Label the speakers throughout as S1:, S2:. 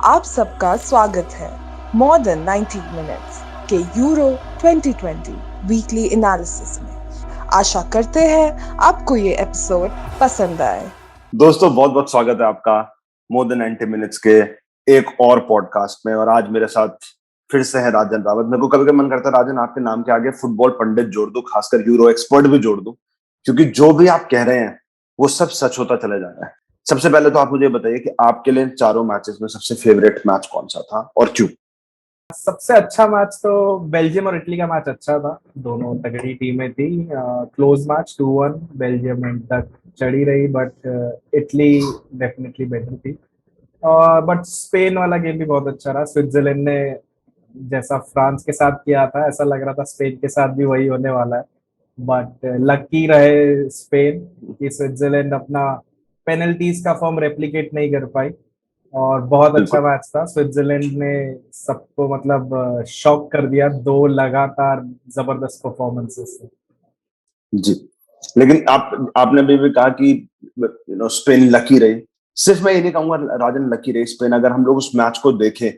S1: आप सबका स्वागत है मोर देन 90 मिनट्स के यूरो 2020 वीकली एनालिसिस में। आशा करते हैं आपको ये एपिसोड पसंद आए।
S2: दोस्तों बहुत बहुत स्वागत है आपका मोर देन 90 मिनट्स के एक और पॉडकास्ट में। और आज मेरे साथ फिर से है राजन रावत। मेरे को कभी कभी मन करता है राजन आपके नाम के आगे फुटबॉल पंडित जोड़ दूं, खासकर यूरो एक्सपर्ट भी जोड़ दूं, क्योंकि जो भी आप कह रहे हैं वो सब सच होता चला जा रहा है। सबसे पहले तो आप मुझे बताइए कि आपके लिए चारों मैचेस में सबसे फेवरेट मैच कौन सा था और क्यों?
S3: सबसे अच्छा मैच तो बेल्जियम और इटली का मैच अच्छा था। दोनों तगड़ी टीमें थी। क्लोज मैच 2-1, बेल्जियम एंड तक चढ़ी रही, बट इटली डेफिनेटली बेटर थी। बट स्पेन वाला गेम भी बहुत अच्छा रहा। स्विट्जरलैंड ने जैसा फ्रांस के साथ किया था, ऐसा लग रहा था स्पेन के साथ भी वही होने वाला है। बट लकी रहे स्पेन कि स्विट्जरलैंड अपना पेनल्टीज का फॉर्म रेप्लिकेट नहीं कर पाई। और बहुत अच्छा मैच था। स्विट्जरलैंड ने सबको मतलब शॉक कर दिया, 2 लगातार जबरदस्त परफॉर्मेंसेस से।
S2: जी, लेकिन आपने भी कहा कि स्पेन लकी रही। सिर्फ मैं ये नहीं कहूंगा राजन लकी रही स्पेन। अगर हम लोग उस मैच को देखें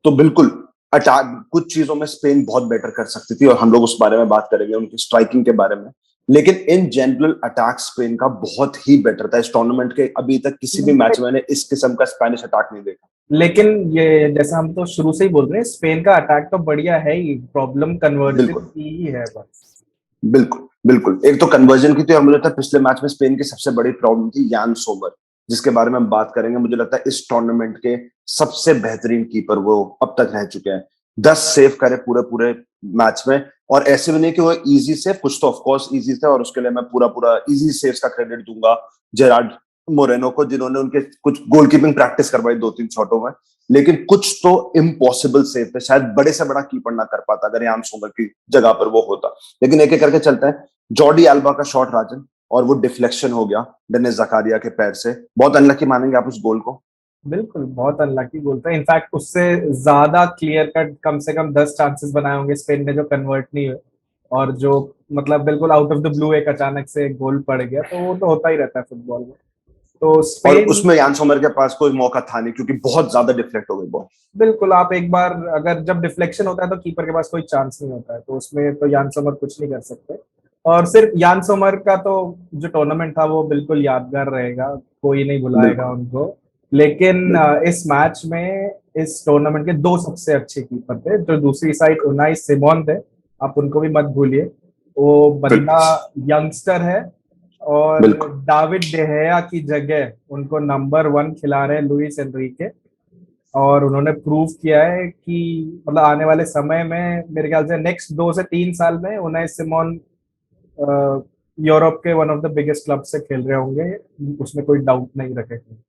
S2: तो बिल्कुल अटैक कुछ चीजों में स्पेन बहुत बेटर कर सकती थी, और हम लोग उस बारे में बात करेंगे, उनकी स्ट्राइकिंग के बारे में। लेकिन इन जनरल अटैक स्पेन का बहुत ही बेटर था। इस टूर्नामेंट के अभी तक किसी भी मैच में मैंने इस किस्म का स्पेनिश अटैक नहीं देखा।
S3: लेकिन ये जैसा हम तो शुरू से ही बोल रहे हैं, स्पेन का अटैक तो बढ़िया है ही, प्रॉब्लम कन्वर्जन की ही है बस।
S2: बिल्कुल बिल्कुल, एक तो कन्वर्जन की थी, और मुझे लगता है पिछले मैच में स्पेन की सबसे बड़ी प्रॉब्लम थी यान सोमर, जिसके बारे में हम बात करेंगे। मुझे लगता है इस टूर्नामेंट के सबसे बेहतरीन कीपर वो अब तक रह चुके हैं। 10 सेव करे पूरे पूरे मैच में, और ऐसे भी नहीं कि वो इजी सेव, कुछ तो ऑफकोर्स इजी थे, और उसके लिए मैं पूरा पूरा इजी सेव्स का क्रेडिट दूंगा जेरार्ड मोरेनो को, जिन्होंने उनके कुछ गोलकीपिंग प्रैक्टिस करवाई 2-3 शॉटों में। लेकिन कुछ तो इम्पॉसिबल सेव थे, शायद बड़े से बड़ा कीपर ना कर पाता अगर यान सोमर की जगह पर वो होता। लेकिन एक एक करके चलते हैं। जॉर्डी एल्बा का शॉट राजन, और वो डिफ्लेक्शन हो गया डेनिस जकारिया के पैर से। बहुत अनलकी मानेंगे आप उस गोल को?
S3: बिल्कुल, बहुत अनलकी गोल था। इनफैक्ट उससे ज्यादा क्लियर कट कम से कम 10 चांसेस बनाए होंगे स्पेन ने जो कन्वर्ट नहीं हुए, और जो मतलब बिल्कुल आउट ऑफ द ब्लू एक अचानक से गोल पड़ गया। तो वो तो होता ही रहता है फुटबॉल में। तो
S2: और
S3: स्पेन,
S2: उसमें यान सोमर के पास कोई मौका था नहीं, क्योंकि बहुत ज्यादा डिफ्लेक्ट हो गई बॉल।
S3: बिल्कुल, आप एक बार अगर जब डिफ्लेक्शन होता है तो कीपर के पास कोई चांस नहीं होता है, तो उसमें तो यान सोमर कुछ नहीं कर सकते। और सिर्फ यान सोमर का तो जो टूर्नामेंट था वो बिल्कुल यादगार रहेगा, कोई नहीं भुलाएगा उनको। लेकिन इस मैच में, इस टूर्नामेंट के 2 सबसे अच्छे कीपर थे। जो दूसरी साइड उनाई सिमोन थे, आप उनको भी मत भूलिए। वो बंदा यंगस्टर है, और दाविड डेहेया की जगह उनको नंबर 1 खिला रहे हैं लुइस एनरिके। और उन्होंने प्रूव किया है कि मतलब आने वाले समय में, मेरे ख्याल से नेक्स्ट 2 से 3 साल में, उनाई सिमोन यूरोप के one of the biggest club से खेल रहे होंगे, उसमें कोई डाउट नहीं रखेंगे।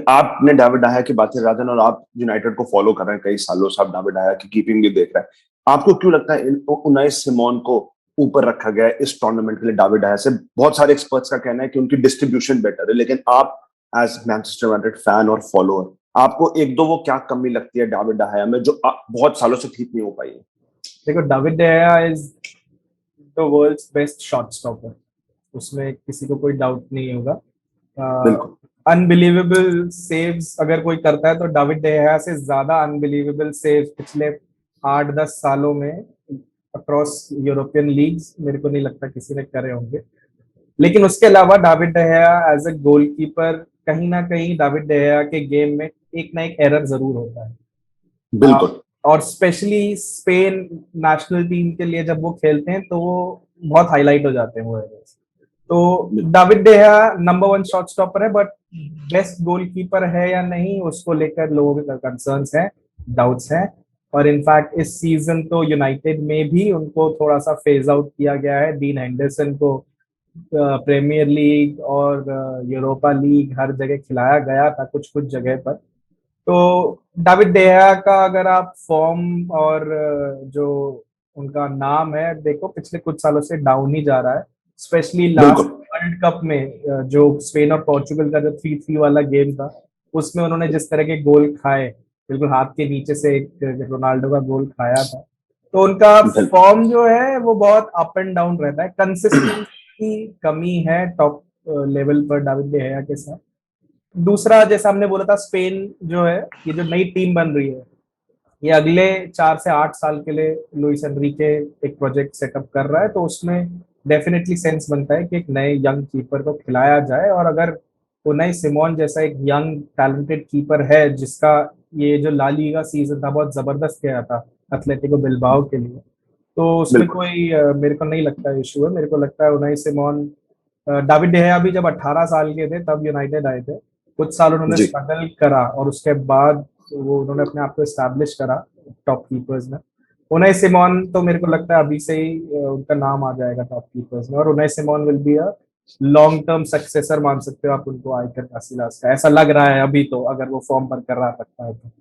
S2: आपने डेविड डाया की बात है राजन, और आप यूनाइटेड को फॉलो कर रहे हैं कई सालों से, आप डेविड डाया की कीपिंग भी देख रहे हैं। आपको क्यों लगता है उनाई सिमोन को ऊपर रखा गया है इस टूर्नामेंट के लिए डेविड डाया से? बहुत सारे एक्सपर्ट्स का कहना है कि उनकी डिस्ट्रीब्यूशन बेटर है, लेकिन आप एज मैनचेस्टर यूनाइटेड फैन और फॉलोअर, आपको एक दो वो क्या कमी लगती है डेविड डाया में जो बहुत सालों से ठीक नहीं हो पाई है?
S3: देखो, David de Gea is the world's best shot stopper, उसमें किसी को कोई डाउट नहीं होगा। अनबिलीवेबल सेव्स अगर कोई करता है तो डेविड डेया से ज्यादा अनबिलीवेबल सेव्स पिछले 8-10 सालों में अक्रॉस यूरोपियन लीग्स मेरे को नहीं लगता किसी ने करे होंगे। लेकिन उसके अलावा डेविड डेया एज ए गोलकीपर, कहीं ना कहीं डेविड डेया के गेम में एक ना एक एरर जरूर होता है।
S2: बिल्कुल।
S3: और स्पेशली स्पेन नेशनल टीम के लिए जब वो खेलते हैं तो वो बहुत हाईलाइट हो जाते हैं वो एरर्स। तो डेविड डेया नंबर 1 शॉट स्टॉपर है, बट बेस्ट गोलकीपर है या नहीं, उसको लेकर लोगों के कंसर्न्स हैं, डाउट्स हैं। और इनफैक्ट इस सीजन तो यूनाइटेड में भी उनको थोड़ा सा फेज आउट किया गया है। डीन हेंडरसन को प्रीमियर लीग और यूरोपा लीग हर जगह खिलाया गया था, कुछ कुछ जगह पर। तो डेविड डेया का अगर आप फॉर्म और जो उनका नाम है देखो, पिछले कुछ सालों से डाउन ही जा रहा है। स्पेशली लास्ट वर्ल्ड कप में जो स्पेन और पोर्चुगल का जो 3-3 वाला गेम था, उसमें उन्होंने जिस तरह के गोल खाए, बिल्कुल हाथ के नीचे से एक रोनाल्डो का गोल खाया था। तो उनका फॉर्म जो है वो बहुत अप एंड डाउन रहता है। कंसिस्टेंसी की कमी है टॉप लेवल पर डेविड डेया के साथ। दूसरा जैसा हमने बोला था, स्पेन जो है, ये जो नई टीम बन रही है, ये अगले 4 से 8 साल के लिए लुइस एनरिके एक प्रोजेक्ट सेटअप कर रहा है, तो उसमें डेफिनेटली सेंस बनता है कि एक नए यंग कीपर को खिलाया जाए। और अगर उनाई सिमोन जैसा एक यंग टैलेंटेड कीपर है, जिसका ये जो ला लीगा सीजन था बहुत जबरदस्त गया था एथलेटिको बिलबाओ के लिए, तो उसमें
S2: बिल्कुल
S3: कोई मेरे को नहीं लगता इशू है। मेरे को लगता है उनाई सिमोन, दाविड डेया भी जब 18 साल के थे तब यूनाइटेड आए थे, कुछ साल उन्होंने
S2: जी।
S3: स्ट्रगल करा और उसके बाद वो उन्होंने अपने आप को एस्टैब्लिश करा टॉप कीपर्स में। उनाई सिमोन तो मेरे को लगता है अभी से ही उनका नाम आ जाएगा टॉप कीपर्स में, और Unai Simone will be a long term successor मान सकते हो आप उनको आइकर कासिलास का, ऐसा लग रहा है अभी तो, अगर वो फॉर्म पर कर रहा सकता है तो।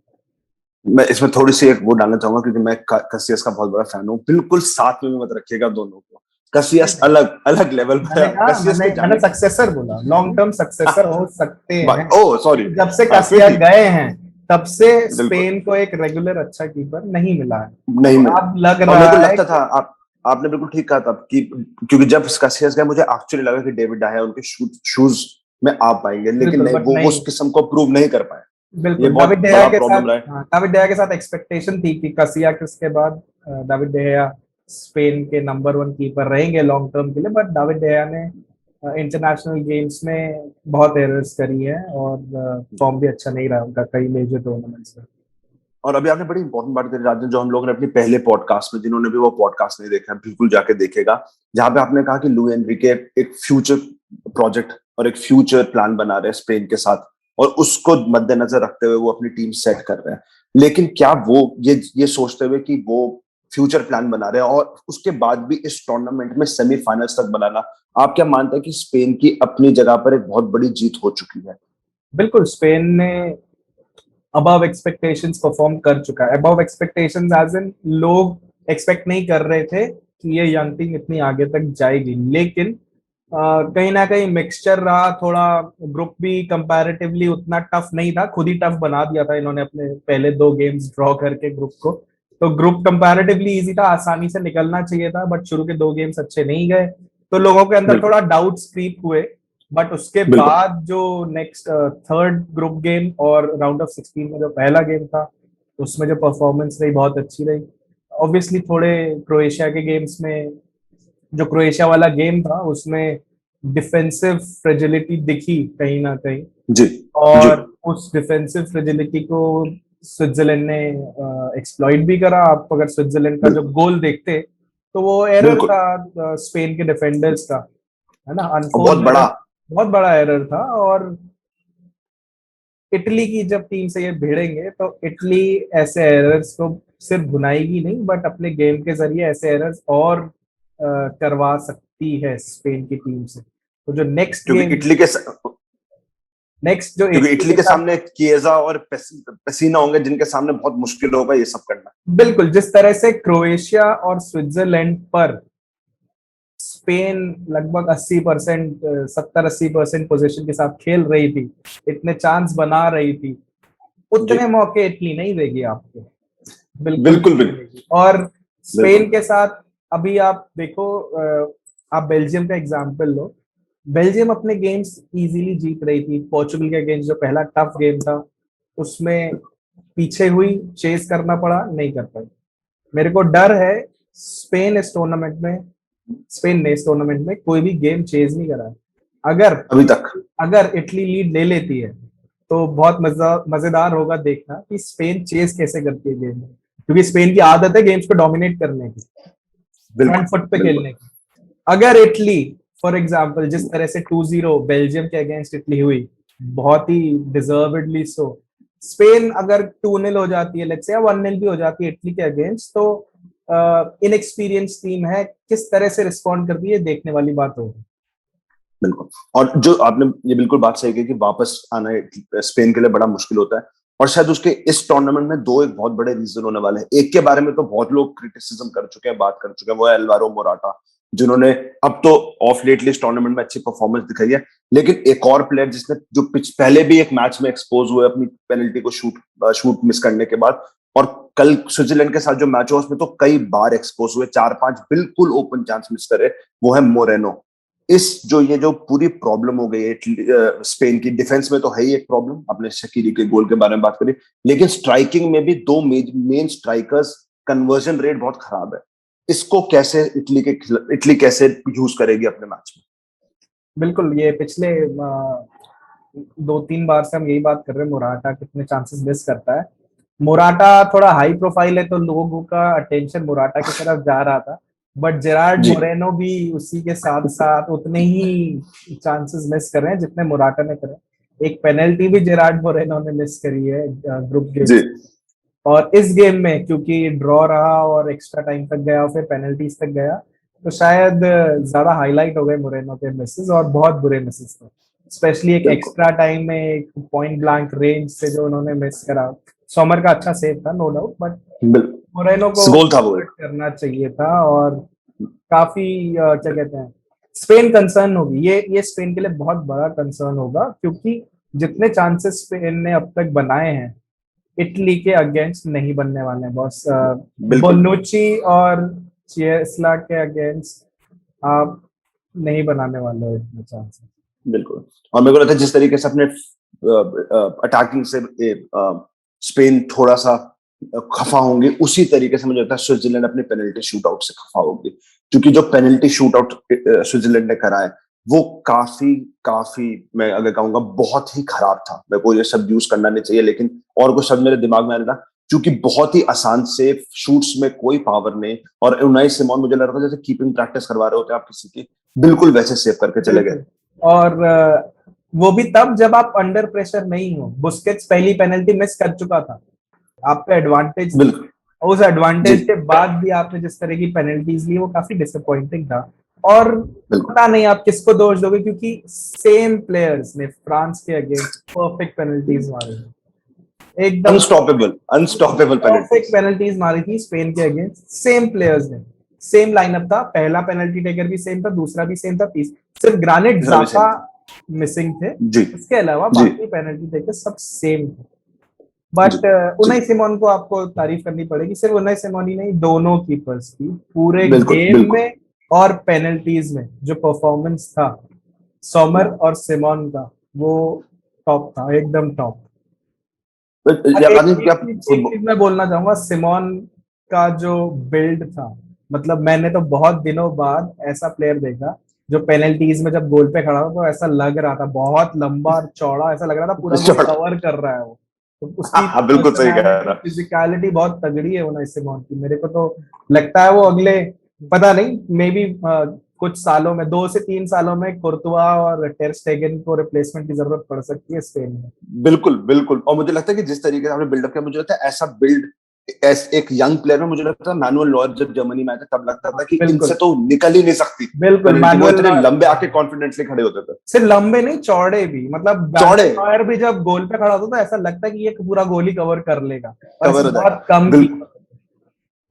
S2: मैं इसमें थोड़ी सी एक वो डालना चाहूंगा, क्योंकि मैं कसियस का बहुत बड़ा फैन हूँ। बिल्कुल साथ में भी मत रखिएगा दोनों को, कसियस अलग अलग लेवल पर
S3: मैंने
S2: है,
S3: कहा,
S2: कसियस को
S3: मैंने
S2: जाने
S3: सक्सेसर बोला, लॉन्ग टर्म सक्सेसर हो सकते हैं।
S2: ओ सॉरी,
S3: जब से
S2: हाँ फिर
S3: कासिया
S2: ठीक,
S3: गए हैं तब से
S2: बिल्कुल
S3: स्पेन को एक रेगुलर अच्छा कीपर नहीं मिला है।
S2: नहीं
S3: तो
S2: मिला।
S3: अब लग
S2: और मेरे
S3: रहा
S2: को
S3: है
S2: लगता था,
S3: कि
S2: आपने बिल्कुल ठीक कहा था कि क्योंकि जब कसियस गए मुझे एक्चुअली लगा कि डेविड डाया उनके शूज में आ पाएंगे, लेकिन
S3: बिल्कुल,
S2: नहीं,
S3: बट
S2: वो
S3: नहीं,
S2: उस किस्म को प्रूव नहीं कर पाए। ये
S3: बिल्कुल
S2: बहुत
S3: दाविड डेया
S2: बड़ा
S3: के साथ,
S2: प्रॉब्लम रहा है।
S3: हाँ, दाविड डेया के साथ एक्सपेक्टेशन थी कि कसिया के बाद दाविड डेया स्पेन के नंबर 1 कीपर रहेंगे लॉन्ग टर्म के लिए, बट दाविड डेया ने इंटरनेशनल गेम्स में बहुत एरर्स करी है और फॉर्म भी अच्छा नहीं रहा उनका कई मेजर टूर्नामेंट्स में।
S2: और अभी आपने बड़ी इंपॉर्टेंट बात करी राजन, जो हम लोगों ने अपने पहले पॉडकास्ट में, जिन्होंने भी वो पॉडकास्ट नहीं देखा बिल्कुल जाके देखेगा, जहां पे आपने कहा कि लुई एनरिके एक फ्यूचर प्रोजेक्ट और एक फ्यूचर प्लान बना रहे हैं स्पेन के साथ, और उसको मद्देनजर रखते हुए वो अपनी टीम सेट कर रहे हैं। लेकिन क्या वो ये सोचते हुए कि वो फ्यूचर प्लान बना रहे हैं और उसके बाद भी इस टूर्नामेंट में सेमीफाइनल्स तक बनाना, आप क्या मानते हैं कि स्पेन की अपनी जगह पर एक बहुत बड़ी जीत हो चुकी है?
S3: बिल्कुल, स्पेन ने अबव एक्सपेक्टेशंस परफॉर्म कर चुका है। अबव एक्सपेक्टेशंस एज इन लोग एक्सपेक्ट नहीं कर रहे थे कि ये यंग टीम इतनी आगे तक जाएगी, लेकिन कहीं ना कहीं मिक्सचर रहा थोड़ा। ग्रुप भी कंपैरेटिवली उतना टफ नहीं था, खुद ही टफ बना दिया था इन्होंने अपने पहले 2 गेम्स ड्रॉ करके ग्रुप को। तो ग्रुप कंपैरेटिवली इजी था, आसानी से निकलना चाहिए था, बट शुरू के 2 गेम्स अच्छे नहीं गए, तो लोगों के अंदर
S2: बिल्कुल
S3: थोड़ा डाउट्स क्रीप हुए। बट उसके
S2: बिल्कुल
S3: बाद जो नेक्स्ट थर्ड ग्रुप गेम और राउंड ऑफ 16 में जो पहला गेम था, उसमें जो परफॉर्मेंस रही बहुत अच्छी रही। ऑब्वियसली थोड़े क्रोएशिया के गेम्स में, जो क्रोएशिया वाला गेम था उसमें डिफेंसिव फ्रेजिलिटी दिखी कहीं ना कहीं,
S2: जी जी।
S3: और उस डिफेंसिव फ्रेजिलिटी को स्विट्जरलैंड ने एक्सप्लॉइट भी करा। आप अगर स्विट्जरलैंड का जो
S2: बिल्कुल
S3: गोल देखते, तो वो एरर
S2: बिल्कुल
S3: था स्पेन के डिफेंडर्स का, है ना,
S2: और बहुत
S3: अनफोर्स
S2: बड़ा।
S3: एरर, बहुत बड़ा एरर था। और इटली की जब टीम से ये भिड़ेंगे तो इटली ऐसे एरर्स को सिर्फ भुनाएगी नहीं, बट अपने गेम के जरिए ऐसे एरर्स और करवा सकती है स्पेन की टीम से। तो जो नेक्स्ट
S2: क्योंकि
S3: गेम,
S2: इटली के
S3: नेक्स्ट जो
S2: क्योंकि
S3: इटली
S2: इटली
S3: के
S2: के
S3: साथ,
S2: सामने किएजा और पेसीना होंगे, जिनके सामने बहुत मुश्किल होगा ये सब करना।
S3: बिल्कुल जिस तरह से क्रोएशिया और स्विट्जरलैंड पर स्पेन लगभग 80%, 70-80% पोजीशन के साथ खेल रही थी, इतने चांस बना रही थी,
S2: जी
S3: उतने मौके इटली नहीं देगी आपको, बिल्कुल भी
S2: बिल्कुल
S3: नहीं
S2: बिल्कुल
S3: देगी। और
S2: बिल्कुल
S3: स्पेन के साथ अभी आप देखो, आप बेल्जियम का एग्जांपल लो। बेल्जियम अपने गेम्स इजीली जीत रही थी, पोर्चुगल के अगेंस्ट जो पहला टफ गेम था उसमें पीछे हुई, चेस करना पड़ा, नहीं कर पाई। मेरे को डर है स्पेन ने इस टूर्नामेंट में कोई भी गेम चेज नहीं करा। अगर
S2: अभी तक।
S3: अगर इटली लीड ले लेती है तो बहुत मजेदार होगा देखना कि स्पेन चेस कैसे करती है गेम में, क्योंकि स्पेन की आदत है गेम्स को डोमिनेट करने की, फ्रंट
S2: बिल्कुल
S3: फुट पे
S2: बिल्कुल
S3: खेलने की। अगर इटली, फॉर एग्जाम्पल, जिस तरह से 2-0 बेल्जियम के अगेंस्ट इटली हुई, बहुत ही डिजर्वेडली सो, स्पेन अगर 2-0 हो जाती है लेट्स से, या 1-0 भी हो जाती है इटली के अगेंस्ट, तो इनएक्सपीरियंस टीम है, किस तरह से रिस्पॉन्ड करती है देखने वाली बात होगी।
S2: बिल्कुल। और जो आपने ये बिल्कुल बात सही कही कि वापस आना स्पेन के लिए बड़ा मुश्किल होता है, और शायद उसके इस टूर्नामेंट में दो एक बहुत बड़े रीजन होने वाले हैं। एक के बारे में तो बहुत लोग क्रिटिसिज्म कर चुके हैं, बात कर चुके हैं, वो है एल्वारो मोराटा, जिन्होंने अब तो ऑफ लेटली इस टूर्नामेंट में अच्छी परफॉर्मेंस दिखाई है। लेकिन एक और प्लेयर जिसने, जो पहले भी एक मैच में एक्सपोज हुए अपनी पेनल्टी को शूट मिस करने के बाद, और कल स्विट्जरलैंड के साथ जो मैच हुआ उसमें तो कई बार एक्सपोज हुए, 4-5 बिल्कुल ओपन चांस मिस करे, वो है मोरेनो। इस जो पूरी प्रॉब्लम हो गई है स्पेन की डिफेंस में तो है ही एक प्रॉब्लम, आपने शकीरी के गोल के बारे में बात करी, लेकिन स्ट्राइकिंग में भी दो मेन स्ट्राइकर्स कन्वर्जन रेट बहुत खराब है। इसको कैसे इटली कैसे यूज करेगी अपने मैच में?
S3: बिल्कुल, ये पिछले 2-3 बार से हम यही बात कर रहे हैं, मोराटा कितने चांसेस मिस करता है। मोराटा थोड़ा हाई प्रोफाइल है तो लोगों का अटेंशन मोराटा की तरफ जा रहा था, बट जेरार्ड मोरेनो भी उसी के साथ साथ उतने ही चांसेस मिस कर रहे हैं जितने मोराटा ने करे। एक पेनल्टी भी जेरार्ड मोरेनो ने मिस करी है ग्रुप गेम, और इस गेम में क्योंकि ड्रॉ रहा और एक्स्ट्रा टाइम तक गया और फिर पेनल्टीज तक गया, तो शायद ज्यादा हाईलाइट हो गए मोरेनो के मिसेस, और बहुत बुरे मिसेस थे। स्पेशली एक एक्स्ट्रा टाइम में एक पॉइंट ब्लैंक रेंज से जो उन्होंने मिस करा। समर का अच्छा सेव था नो डाउट, बट मोरेनो को
S2: गोल था वो
S3: करना चाहिए था। और काफी क्या कहते हैं, स्पेन कंसर्न होगी, ये स्पेन के लिए बहुत बड़ा कंसर्न होगा, क्योंकि जितने चांसेस स्पेन ने अब तक बनाए हैं इटली के अगेंस्ट नहीं बनने वाले हैं बॉस। बोनुcci और चिएस्ला के अगेंस्ट आप नहीं बनाने वाले हो इतने चांसेस।
S2: बिल्कुल, और मेरे को लगता है जिस तरीके से अपने अटैकिंग से स्पेन थोड़ा सा खफा होंगे, उसी तरीके से मुझे लगता है स्विट्जरलैंड अपने पेनल्टी शूट आउट से खफा होगी, क्योंकि जो पेनल्टी शूट आउट स्विट्जरलैंड ने करा है वो काफी मैं अगर कहूंगा बहुत ही खराब था। मेरे को ये शब्द यूज करना नहीं चाहिए, लेकिन और कुछ शब्द मेरे दिमाग में आ रहा था, क्योंकि बहुत ही आसान से शूट्स में कोई पावर नहीं, और उनाई सिमोन मुझे लग रहा था जैसे कीपिंग प्रैक्टिस करवा रहे होते हैं आप किसी की, बिल्कुल वैसे सेव करके चले गए।
S3: और वो भी तब जब आप अंडर प्रेशर नहीं हो। बुस्केट्स पहली पेनल्टी मिस कर चुका था, आप पे एडवांटेज, उस एडवांटेज के बाद भी आपने जिस तरह की पेनल्टीज ली वो काफी डिसअपॉइंटिंग था। और पता नहीं आप किसको दोष दोगे, क्योंकि सेम प्लेयर्स ने फ्रांस के अगेंस्ट परफेक्ट पेनल्टीज मारी, एकदम
S2: अनस्टॉपेबल
S3: पेनल्टीज मारी थी स्पेन के अगेंस्ट। सेम प्लेयर्स ने, सेम लाइनअप था, पहला पेनल्टी टेकर भी सेम था, दूसरा भी सेम था, सिर्फ ग्रानिट ज़ाका मिसिंग थे, इसके अलावा बाकी पेनल्टी टेकर सब सेम थे। बट उनाई सिमोन को आपको तारीफ करनी पड़ेगी, सिर्फ उनाई सिमोन ही नहीं, दोनों कीपर्स की पूरे गेम में और पेनल्टीज में जो परफॉर्मेंस था समर और सिमोन का, वो टॉप था, एकदम टॉप। एक चीज मैं बोलना चाहूंगा, सिमोन का जो बिल्ड था, मतलब मैंने तो बहुत दिनों बाद ऐसा प्लेयर देखा जो पेनल्टीज में जब गोल पे खड़ा हो तो ऐसा लग रहा था बहुत लंबा और चौड़ा, ऐसा लग रहा था पूरा कवर कर रहा है वो। तो उसकी
S2: बिल्कुल सही कह रहा है,
S3: फिजिकलिटी बहुत तगड़ी है उनाई सिमोन की। मेरे को तो लगता है वो अगले, पता नहीं, मे बी कुछ सालों में, 2 से 3 सालों में कुर्तुआ और टेर स्टेगन को रिप्लेसमेंट की जरूरत पड़ सकती है स्पेन में।
S2: बिल्कुल, और मुझे लगता है कि जिस तरीके से आपने बिल्डअप किया, मुझे लगता है ऐसा बिल्ड एक यंग प्लेयर में, मुझे लगता है मैनुअल नॉयर जब जर्मनी में आया था तब लगता था कि इनसे तो निकल ही नहीं सकती।
S3: बिल्कुल,
S2: इतने लंबे आके कॉन्फिडेंटली खड़े होते थे,
S3: सिर्फ लंबे नहीं चौड़े भी, मतलब
S2: चौड़े
S3: नॉयर भी जब गोल पे खड़ा होता था ऐसा लगता है कि ये पूरा गोल ही कवर कर लेगा,
S2: कवर हो
S3: बहुत कम।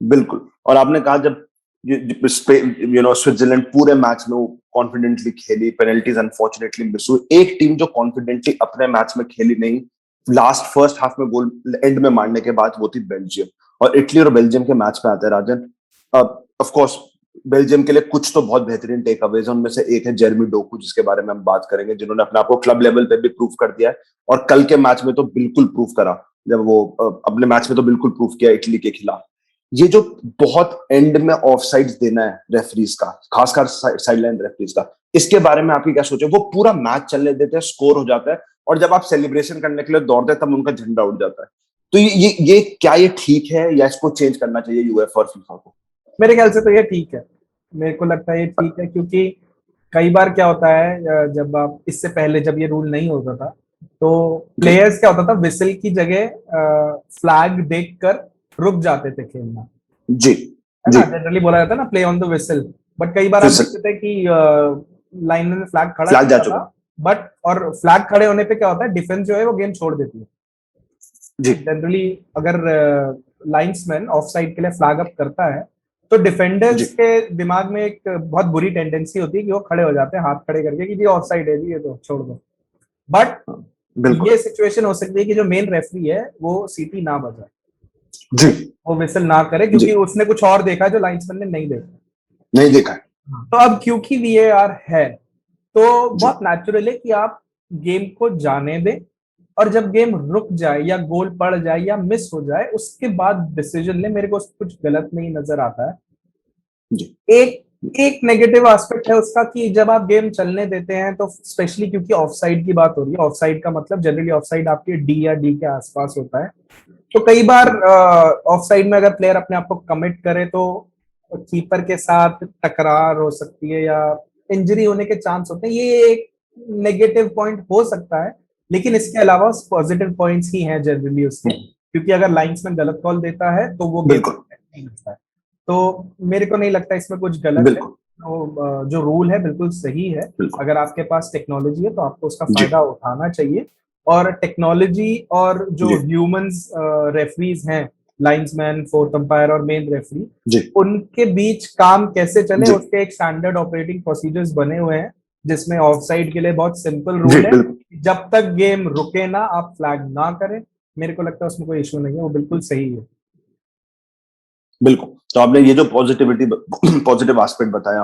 S2: बिल्कुल, और आपने कहा जब स्विट्जरलैंड पूरे मैच में कॉन्फिडेंटली खेली, पेनल्टीज अनफॉर्चुनेटली मिस हुई। एक टीम जो कॉन्फिडेंटली अपने मैच में खेली नहीं, लास्ट फर्स्ट हाफ में गोल एंड में मारने के बाद, वो थी बेल्जियम। और इटली और बेल्जियम के मैच पे आते हैं राजन, ऑफ कोर्स बेल्जियम के लिए कुछ तो बहुत बेहतरीन टेक अवेज, उनमें से एक है जेरेमी डोकू, जिसके बारे में हम बात करेंगे, जिन्होंने अपने आप को क्लब लेवल पे भी प्रूव कर दिया है, और कल के मैच में तो बिल्कुल प्रूव करा, जब वो अपने मैच में तो बिल्कुल प्रूव किया इटली के खिलाफ। ये जो बहुत एंड में ऑफ साइड्स देना है रेफरीज का, खासकर साइडलाइन रेफरीज का, इसके बारे में आपकी क्या सोचे? वो पूरा मैच चलने देते हैं, स्कोर हो जाता है, और जब आप सेलिब्रेशन करने के लिए दौड़ते हैं तब उनका झंडा उड़ जाता है। तो ये क्या ये ठीक है, या इसको चेंज करना चाहिए यूएफए और फीफा को?
S3: मेरे ख्याल से तो ये ठीक है, मेरे को लगता है ये ठीक है, क्योंकि कई बार क्या होता है, जब आप इससे पहले जब ये रूल नहीं होता था तो प्लेयर्स क्या होता था, विसल की जगह फ्लैग देखकर रुक जाते थे खेलना,
S2: जी
S3: है ना, जनरली बोला जाता है ना play on the whistle. But कई बार आप देखते थे कि लाइन में फ्लैग खड़ा जा चुका, बट और फ्लैग खड़े होने पे क्या होता है, डिफेंस जो है वो गेम छोड़ देती है जी। जनरली अगर लाइन्समैन ऑफ साइड के लिए फ्लैग अप करता है तो डिफेंडर्स के दिमाग में एक बहुत बुरी टेंडेंसी होती है कि वो खड़े हो जाते हैं हाथ खड़े करके कि जी ऑफ साइड है जी, ये तो छोड़ दो। बट ये सिचुएशन हो सकती है कि जो मेन रेफरी है वो सीटी ना बजाए जी, वो विसल ना करे, क्योंकि उसने कुछ और देखा जो लाइन्समैन ने नहीं देखा।
S2: तो अब
S3: क्योंकि वीएआर है तो बहुत नेचुरल है कि आप गेम को जाने दें, और जब गेम रुक जाए या गोल पड़ जाए या मिस हो जाए उसके बाद डिसीजन ले। मेरे को कुछ गलत नहीं नजर आता है। एक एक नेगेटिव एस्पेक्ट है उसका कि जब आप गेम चलने देते हैं तो स्पेशली क्योंकि ऑफसाइड की बात हो रही है, ऑफसाइड का मतलब जनरली ऑफसाइड आपके डी या डी के आसपास होता है, तो कई बार ऑफसाइड में अगर प्लेयर अपने आप को कमिट करे तो कीपर के साथ टकरार हो सकती है या इंजरी होने के चांस होते हैं। ये एक नेगेटिव पॉइंट हो सकता है, लेकिन इसके अलावा पॉजिटिव पॉइंट्स ही हैं जनरली उसके, क्योंकि अगर लाइंसमैन गलत कॉल देता है तो वो गेम नहीं होता है। तो मेरे को नहीं लगता इसमें कुछ गलत है। तो जो रूल है बिल्कुल सही है। अगर आपके पास टेक्नोलॉजी है तो आपको उसका फायदा उठाना चाहिए, और टेक्नोलॉजी और जो ह्यूमंस रेफरीज हैं, लाइंसमैन, फोर्थ अंपायर और मेन रेफरी, उनके बीच काम कैसे चले उसके एक स्टैंडर्ड ऑपरेटिंग प्रोसीजर्स बने हुए हैं, जिसमें ऑफसाइड के लिए बहुत सिंपल रूल है, जब तक गेम रुके ना आप फ्लैग ना करें। मेरे को लगता है उसमें कोई इशू नहीं है, वो बिल्कुल सही है।
S2: बिल्कुल। तो आपने ये जो पॉजिटिव एस्पेक्ट बताया,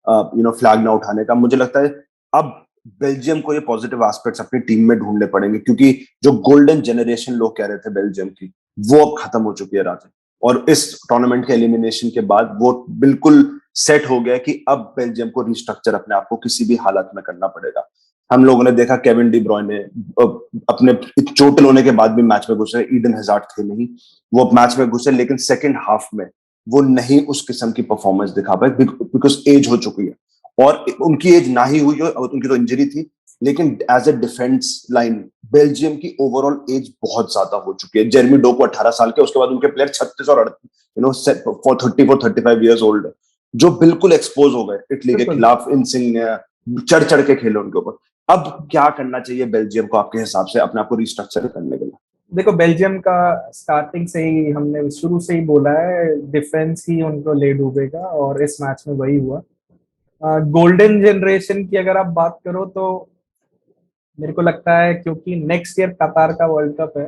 S2: फ्लैग ना उठाने का, मुझे लगता है अब बेल्जियम को ये पॉजिटिव एस्पेक्ट्स अपनी टीम में ढूंढने पड़ेंगे, क्योंकि जो गोल्डन जनरेशन लोग कह रहे थे बेल्जियम की, वो अब खत्म हो चुकी है राजा। और इस टूर्नामेंट के एलिमिनेशन के बाद वो बिल्कुल सेट हो गया कि अब बेल्जियम को रिस्ट्रक्चर अपने आप को किसी भी हालत में करना पड़ेगा। हम लोगों ने देखा केविन डी ब्रुयने अपने चोटिल होने के बाद भी मैच में घुसे, ईडन हैजार्ड थे नहीं, वो मैच में घुसे, लेकिन सेकंड हाफ में वो नहीं उस किस्म की परफॉर्मेंस दिखा पाए, बिकॉज एज हो चुकी है। और उनकी एज ना ही हुई हो, उनकी तो इंजरी थी, लेकिन as a defence line Belgium की ओवरऑल एज बहुत ज्यादा हो चुकी है। जेरेमी डोकू 18 साल के, उसके बाद उनके प्लेयर 36 और 35 ईयर्स ओल्ड है, जो बिल्कुल एक्सपोज हो गए इटली के खिलाफ। इन सिंह ने चढ़ चढ़ के खेले उनके ऊपर। अब क्या करना चाहिए बेल्जियम को आपके हिसाब से अपने आप को रिस्ट्रक्चर करने के लिए?
S3: देखो, बेल्जियम का स्टार्टिंग से ही हमने शुरू से ही बोला है, डिफेंस ही उनको ले डूबेगा, और इस मैच में वही हुआ। गोल्डन जनरेशन की अगर आप बात करो तो मेरे को लगता है क्योंकि नेक्स्ट ईयर कतार का वर्ल्ड कप है,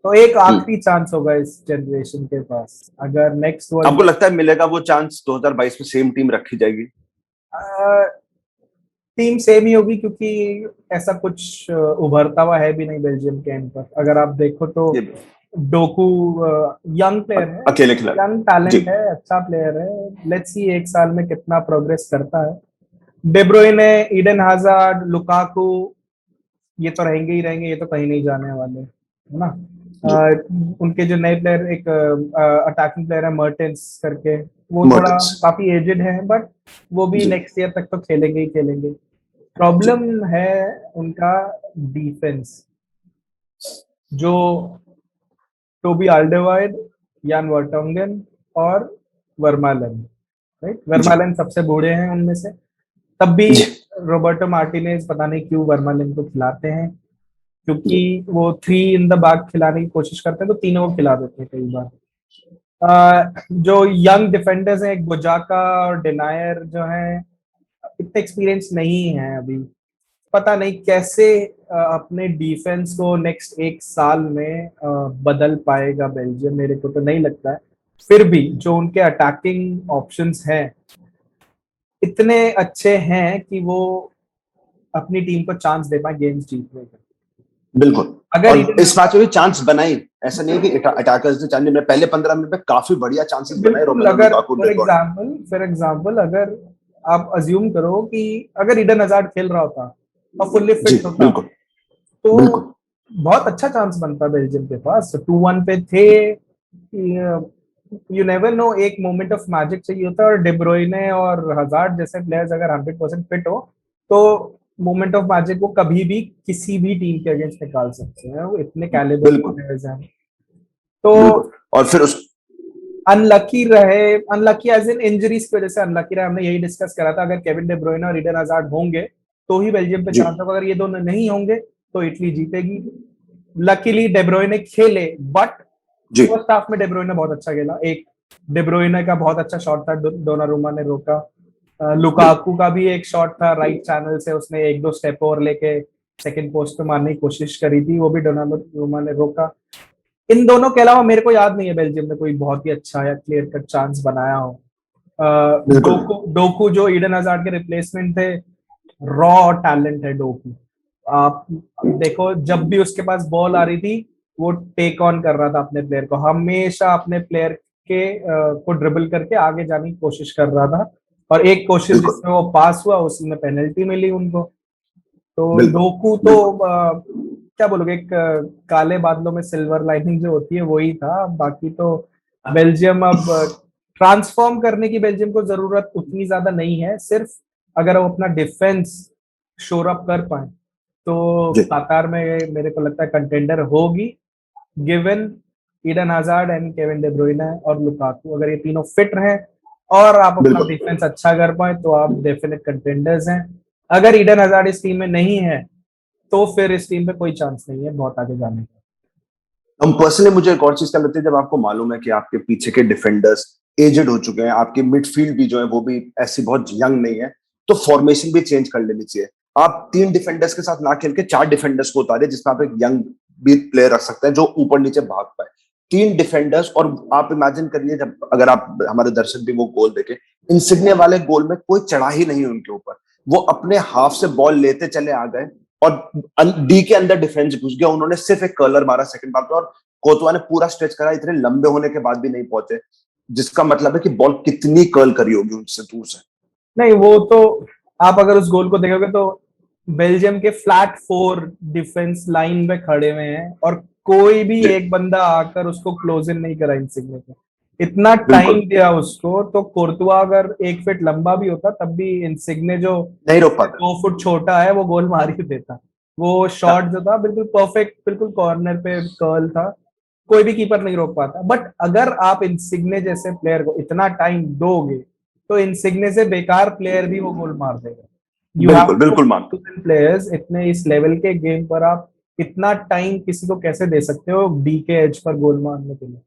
S3: तो एक आखिरी चांस होगा इस जनरेशन के पास। अगर नेक्स्ट वर्ल्ड,
S2: आपको लगता है मिलेगा वो चांस? 2022 में सेम टीम रखी जाएगी?
S3: टीम सेम ही होगी, क्योंकि ऐसा कुछ उभरता हुआ है भी नहीं बेल्जियम के एंड पर। अगर आप देखो तो डोकू यंग प्लेयर है,
S2: अकेले खिलाड़ी,
S3: यंग टैलेंट है, अच्छा प्लेयर है। लेट्स सी एक साल में कितना प्रोग्रेस करता है। डे ब्रुयने, ईडन हैजार्ड, लुकाकू, ये तो रहेंगे ही रहेंगे, ये तो कहीं नहीं जाने वाले, है ना। उनके जो नए प्लेयर, एक अटैकिंग प्लेयर है मर्टेंस करके, वो थोड़ा काफी एजेड है, बट वो भी नेक्स्ट ईयर तक तो खेलेंगे ही खेलेंगे। प्रॉब्लम है उनका डिफेंस, जो टोबी आल्डरवाइड, यान वर्टोंगन और वर्मालन, राइट। वर्मालन सबसे बूढ़े हैं उनमें से, तब भी रोबर्टो मार्टिनेज पता नहीं क्यों वर्मालन को खिलाते हैं, क्योंकि वो 3 इन द बैक खिलाने की कोशिश करते हैं तो तीनों को खिला देते हैं कई बार। जो यंग डिफेंडर्स हैं, एक बुजाका और डिनायर, जो हैं इतने एक्सपीरियंस नहीं है अभी। पता नहीं कैसे अपने डिफेंस को नेक्स्ट एक साल में बदल पाएगा बेल्जियम, मेरे को तो नहीं लगता है। फिर भी जो उनके अटैकिंग ऑप्शंस हैं इतने अच्छे हैं कि वो अपनी टीम को चांस दे पाए गेम्स जीतने का।
S2: बिल्कुल। अगर इस मैच में भी चांस बनाई, ऐसा नहीं कि अटैकर्स ने चांस, पहले 15 मिनट में काफी बढ़िया चांसेस बनाए।
S3: अगर फॉर एग्जांपल अगर आप अज्यूम करो कि अगर ईडन हैजार्ड खेल रहा होता और फुल्ली फिट होता तो बहुत अच्छा चांस बनता बेल्जियम के पास। 2-1 पे थे, यू नेवर नो, एक मोमेंट ऑफ मैजिक चाहिए होता है। और डे ब्रुयने और हैजार्ड जैसे प्लेयर्स अगर 100% फिट हो तो मोमेंट ऑफ मैजिक को कभी भी किसी भी टीम के अगेंस्ट निकाल सकते हैं, वो इतने कैलिबर प्लेयर्स हैं। तो
S2: और फिर उस
S3: अनलकी रहे, अनलकी एज इन इंजरीज की वजह से अनलकी रहे, हमने यही डिस्कस करा था। अगर केविन डे ब्रुयने और ईडन हैजार्ड होंगे तो ही बेल्जियम पे चांस होगा, अगर ये दोनों नहीं होंगे तो इटली जीतेगी। लकीली डे ब्रुयने खेले, बट फर्स्ट हाफ में डे ब्रुयने बहुत अच्छा खेला। एक डे ब्रुयने का बहुत अच्छा शॉट था, डोनारुमा ने रोका। लुकाकू का भी एक शॉट था राइट चैनल से, उसने 1-2 स्टेप और लेके सेकंड पोस्ट पे मारने की कोशिश करी थी, वो भी डोनारुमा ने रोका। इन दोनों के अलावा मेरे को याद नहीं है बेल्जियम में कोई बहुत ही अच्छा या क्लियर कट चांस बनाया हो। डोकू जो ईडन हैजार्ड के रिप्लेसमेंट थे, रॉ टैलेंट है डोकू। आप देखो, जब भी उसके पास बॉल आ रही थी वो टेक ऑन कर रहा था अपने प्लेयर को, हमेशा अपने प्लेयर के को ड्रिबल करके आगे जाने की कोशिश कर रहा था। और एक कोशिश
S2: बिल्कुल
S3: जिसमें वो पास हुआ उसमें पेनल्टी मिली उनको। तो
S2: बिल्कुल
S3: डोकू तो
S2: बिल्कुल
S3: क्या बोलोगे, एक काले बादलों में सिल्वर लाइनिंग जो होती है वही था। बाकी तो बेल्जियम अब ट्रांसफॉर्म करने की बेल्जियम को जरूरत उतनी ज्यादा नहीं है, सिर्फ अगर वो अपना डिफेंस शोर अप कर पाए तो
S2: जी
S3: कतार में मेरे को लगता है कंटेंडर होगी, given Eden hazard and Kevin day ब्रुयने और लुकाकू अगर ये तीनों फिट रहें और आप अपना
S2: बिल्कुल।
S3: डिफेंस अच्छा कर पाए तो आप डेफिनेट कंटेंडर्स हैं। अगर ईडन हजार्ड इस टीम में नहीं है तो फिर इस टीम पे कोई चांस नहीं है बहुत आगे जाने का।
S2: हम पर्सनली, मुझे एक और चीज का लगता है, जब आपको मालूम है कि आपके पीछे के डिफेंडर्स एजेड हो चुके हैं, आपकी मिडफील्ड भी जो है वो भी ऐसी बहुत यंग नहीं है, तो फॉर्मेशन भी चेंज कर लेनी चाहिए। आप 3 डिफेंडर्स के साथ ना खेल के 4 डिफेंडर्स को उतारे, जिसमें आप एक यंग भी प्लेयर रख सकते हैं जो ऊपर नीचे भाग पाए। 3 डिफेंडर्स, और आप इमेजिन करिए, जब अगर आप, हमारे दर्शक भी वो गोल देखे, इंसिग्ने वाले गोल में कोई चढ़ा ही नहीं उनके ऊपर, वो अपने हाफ से बॉल लेते चले आ गए और डी के अंदर डिफेंस घुस गया, उन्होंने सिर्फ एक कर्लर मारा सेकंड बार पे, और कोतवा ने पूरा स्ट्रेच करा, इतने लंबे होने के बाद भी नहीं पहुंचे, जिसका मतलब है कि बॉल कितनी कर्ल करी होगी उनसे दूर से।
S3: नहीं वो तो, आप अगर उस गोल को देखोगे तो बेल्जियम के फ्लैट 4 डिफेंस लाइन में खड़े हुए हैं और कोई भी
S2: जी
S3: एक बंदा आकर उसको क्लोज इन नहीं करा इंसिग्ने को, इतना टाइम
S2: बिल्कुल,
S3: दिया उसको। तो कोर्तुआ अगर 1 फीट लंबा भी होता तब भी इंसिग्ने जो
S2: नहीं रोक पाते।
S3: 2 फुट छोटा है वो गोल मार ही देता। वो शॉट
S2: हाँ,
S3: जो था बिल्कुल परफेक्ट, बिल्कुल कॉर्नर पे कर्ल था, कोई भी कीपर नहीं रोक पाता। बट अगर आप इंसिग्ने जैसे प्लेयर को इतना टाइम दोगे तो इंसिग्ने से बेकार प्लेयर भी वो गोल मार देगा। यू हैव
S2: बिल्कुल बिल्कुल मानता हूँ।
S3: प्लेयर्स इतने इस लेवल के गेम पर, आप इतना टाइम किसी को कैसे दे सकते हो डी के एज पर गोल मारने के लिए।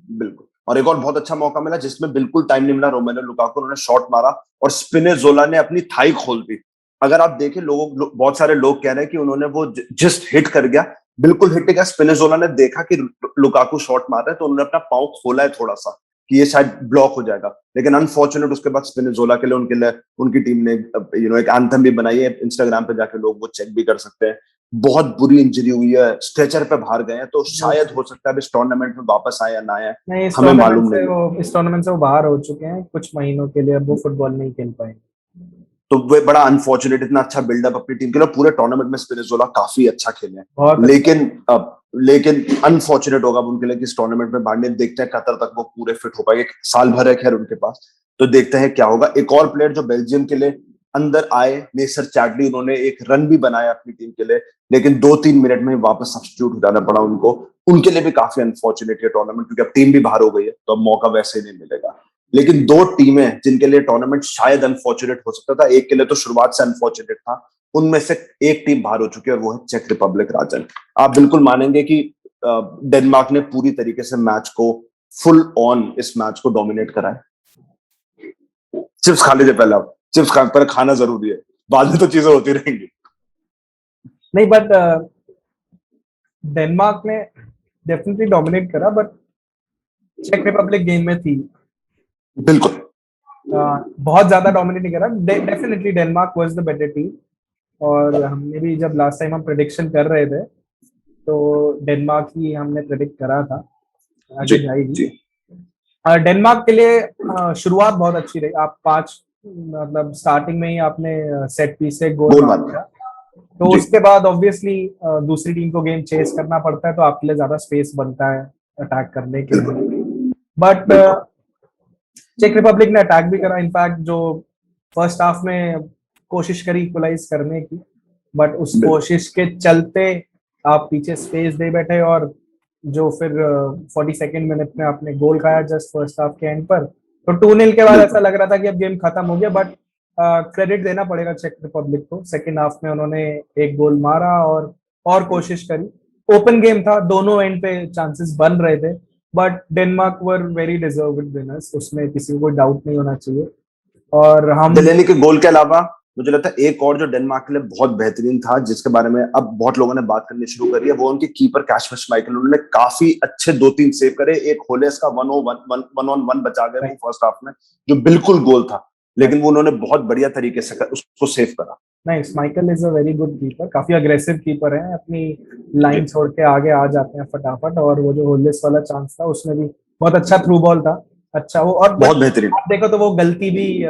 S2: बिल्कुल, और एक और बहुत अच्छा मौका मिला जिसमें बिल्कुल टाइम नहीं मिला, रोमेलो लुकाकू, उन्होंने शॉट मारा और स्पिनेजोला ने अपनी थाई खोल दी। अगर आप देखें, बहुत सारे लोग कह रहे हैं कि उन्होंने वो जस्ट हिट कर गया, बिल्कुल हिट गया। स्पिनेजोला ने देखा कि लुकाकू शॉट मार रहा है, तो उन्होंने अपना पाँव खोला है थोड़ा सा कि ये शायद ब्लॉक हो जाएगा, लेकिन अनफॉर्चुनेट उसके बाद स्पिनेजोला के लिए उनकी टीम ने एक एंथम भी बनाई है, इंस्टाग्राम पे जाके लोग वो चेक भी कर सकते हैं। बहुत बुरी इंजरी हुई है, स्ट्रेचर पे बाहर गए हैं, तो शायद हो सकता है अब इस टूर्नामेंट में वापस आए या ना आए,
S3: नहीं,
S2: हमें मालूम नहीं है।
S3: इस टूर्नामेंट से वो बाहर हो चुके हैं कुछ महीनों के लिए, अब वो फुटबॉल नहीं खेल पाएंगे।
S2: तो वो बड़ा अनफॉर्चुनेट, इतना अच्छा बिल्डअप अपनी टीम के लिए, पूरे टूर्नामेंट में स्पिरिज़ोला काफी अच्छा खेले हैं,
S3: बहुत अच्छा।
S2: लेकिन अनफॉर्चुनेट होगा अब उनके लिए कि इस टूर्नामेंट में बांडे, देखते हैं कतर तक वो पूरे फिट हो पाएंगे, एक साल भर है खैर उनके पास, तो देखते हैं क्या होगा। एक और प्लेयर जो बेल्जियम के लिए अंदर आए, नेसर चैडली, उन्होंने एक रन भी बनाया अपनी टीम के लिए, लेकिन 2-3 मिनट में वापस सब्स्टिट्यूट हो जाना पड़ा उनको। उनके लिए भी काफी अनफॉर्चुनेट है टूर्नामेंट, क्योंकि अब टीम भी बाहर हो गई है, तो अब मौका वैसे ही नहीं मिलेगा। लेकिन 2 टीमें जिनके लिए टूर्नामेंट शायद अनफॉर्चुनेट हो सकता था, एक के लिए तो शुरुआत से अनफॉर्चुनेट था, उनमें से एक टीम बाहर हो चुकी है और वो है चेक रिपब्लिक। राजन, आप बिल्कुल मानेंगे कि डेनमार्क ने पूरी तरीके से मैच को, फुल ऑन इस मैच को डोमिनेट करा है। चिप्स खा लीजिए पहले, आप चिप्स पर खाना जरूरी है, बाद में तो चीजें होती रहेंगी।
S3: नहीं बट डेनमार्क ने डेफिनेटली डोमिनेट करा, बट चेक रिपब्लिक गेम में थी।
S2: बिल्कुल
S3: बहुत ज्यादा डोमिनेट नहीं करा, definitely Denmark was the better team. और हमने भी जब लास्ट टाइम हम प्रेडिक्शन कर रहे थे तो डेनमार्क ही हमने प्रेडिक्ट करा था
S2: जी
S3: आगे जाएगी।
S2: जी
S3: डेनमार्क के लिए शुरुआत बहुत अच्छी रही। आप 5 मतलब स्टार्टिंग में ही आपने सेट पीस से गोल
S2: गोल
S3: मार
S2: मार
S3: दिया, तो
S2: जी
S3: उसके बाद ऑब्वियसली दूसरी टीम को गेम चेस करना पड़ता है, तो आपके लिए ज्यादा स्पेस बनता है अटैक करने के
S2: बिल्कुल
S3: लिए। बट
S2: बिल्कुल
S3: चेक रिपब्लिक ने अटैक भी करा, इनफैक्ट जो फर्स्ट हाफ में कोशिश करी इक्वलाइज करने की, बट उस
S2: बिल्कुल
S3: कोशिश के चलते आप पीछे स्पेस दे बैठे और जो फिर 42nd मिनट में आपने गोल खाया जस्ट फर्स्ट हाफ के एंड पर। तो 2-0 के बाद ऐसा
S2: बिल्कुल
S3: लग रहा था कि अब गेम खत्म हो गया, बट क्रेडिट देना पड़ेगा चेक रिपब्लिक को, सेकेंड हाफ में उन्होंने एक गोल मारा और कोशिश करी। ओपन गेम था, दोनों एंड पे चांसेस बन रहे थे, but Denmark were very deserved winners, उसमें किसी को कोई डाउट नहीं होना चाहिए। और हम
S2: डेलेनी के गोल के अलावा मुझे लगता है एक और जो डेनमार्क के लिए बहुत बेहतरीन था, जिसके बारे में अब बहुत लोगों ने बात करनी शुरू करी है, वो उनके कीपर कैस्पर श्माइकल। उन्होंने काफी अच्छे 2-3 सेव करे, एक होलेस का 1-on-1 बचा गए वो फर्स्ट हाफ में, जो बिल्कुल गोल था, लेकिन वो उन्होंने बहुत बढ़िया तरीके से उसको सेव करा।
S3: नहीं, Michael is a very good keeper, काफी अग्रेसिव कीपर है, अपनी लाइन छोड़ के आगे आ जाते हैं फटाफट। और वो जो होलिस वाला चांस था उसमें भी बहुत अच्छा थ्रू बॉल था, अच्छा वो। और
S2: बहुत
S3: बट
S2: बेहतरीन।
S3: आप देखो तो वो गलती भी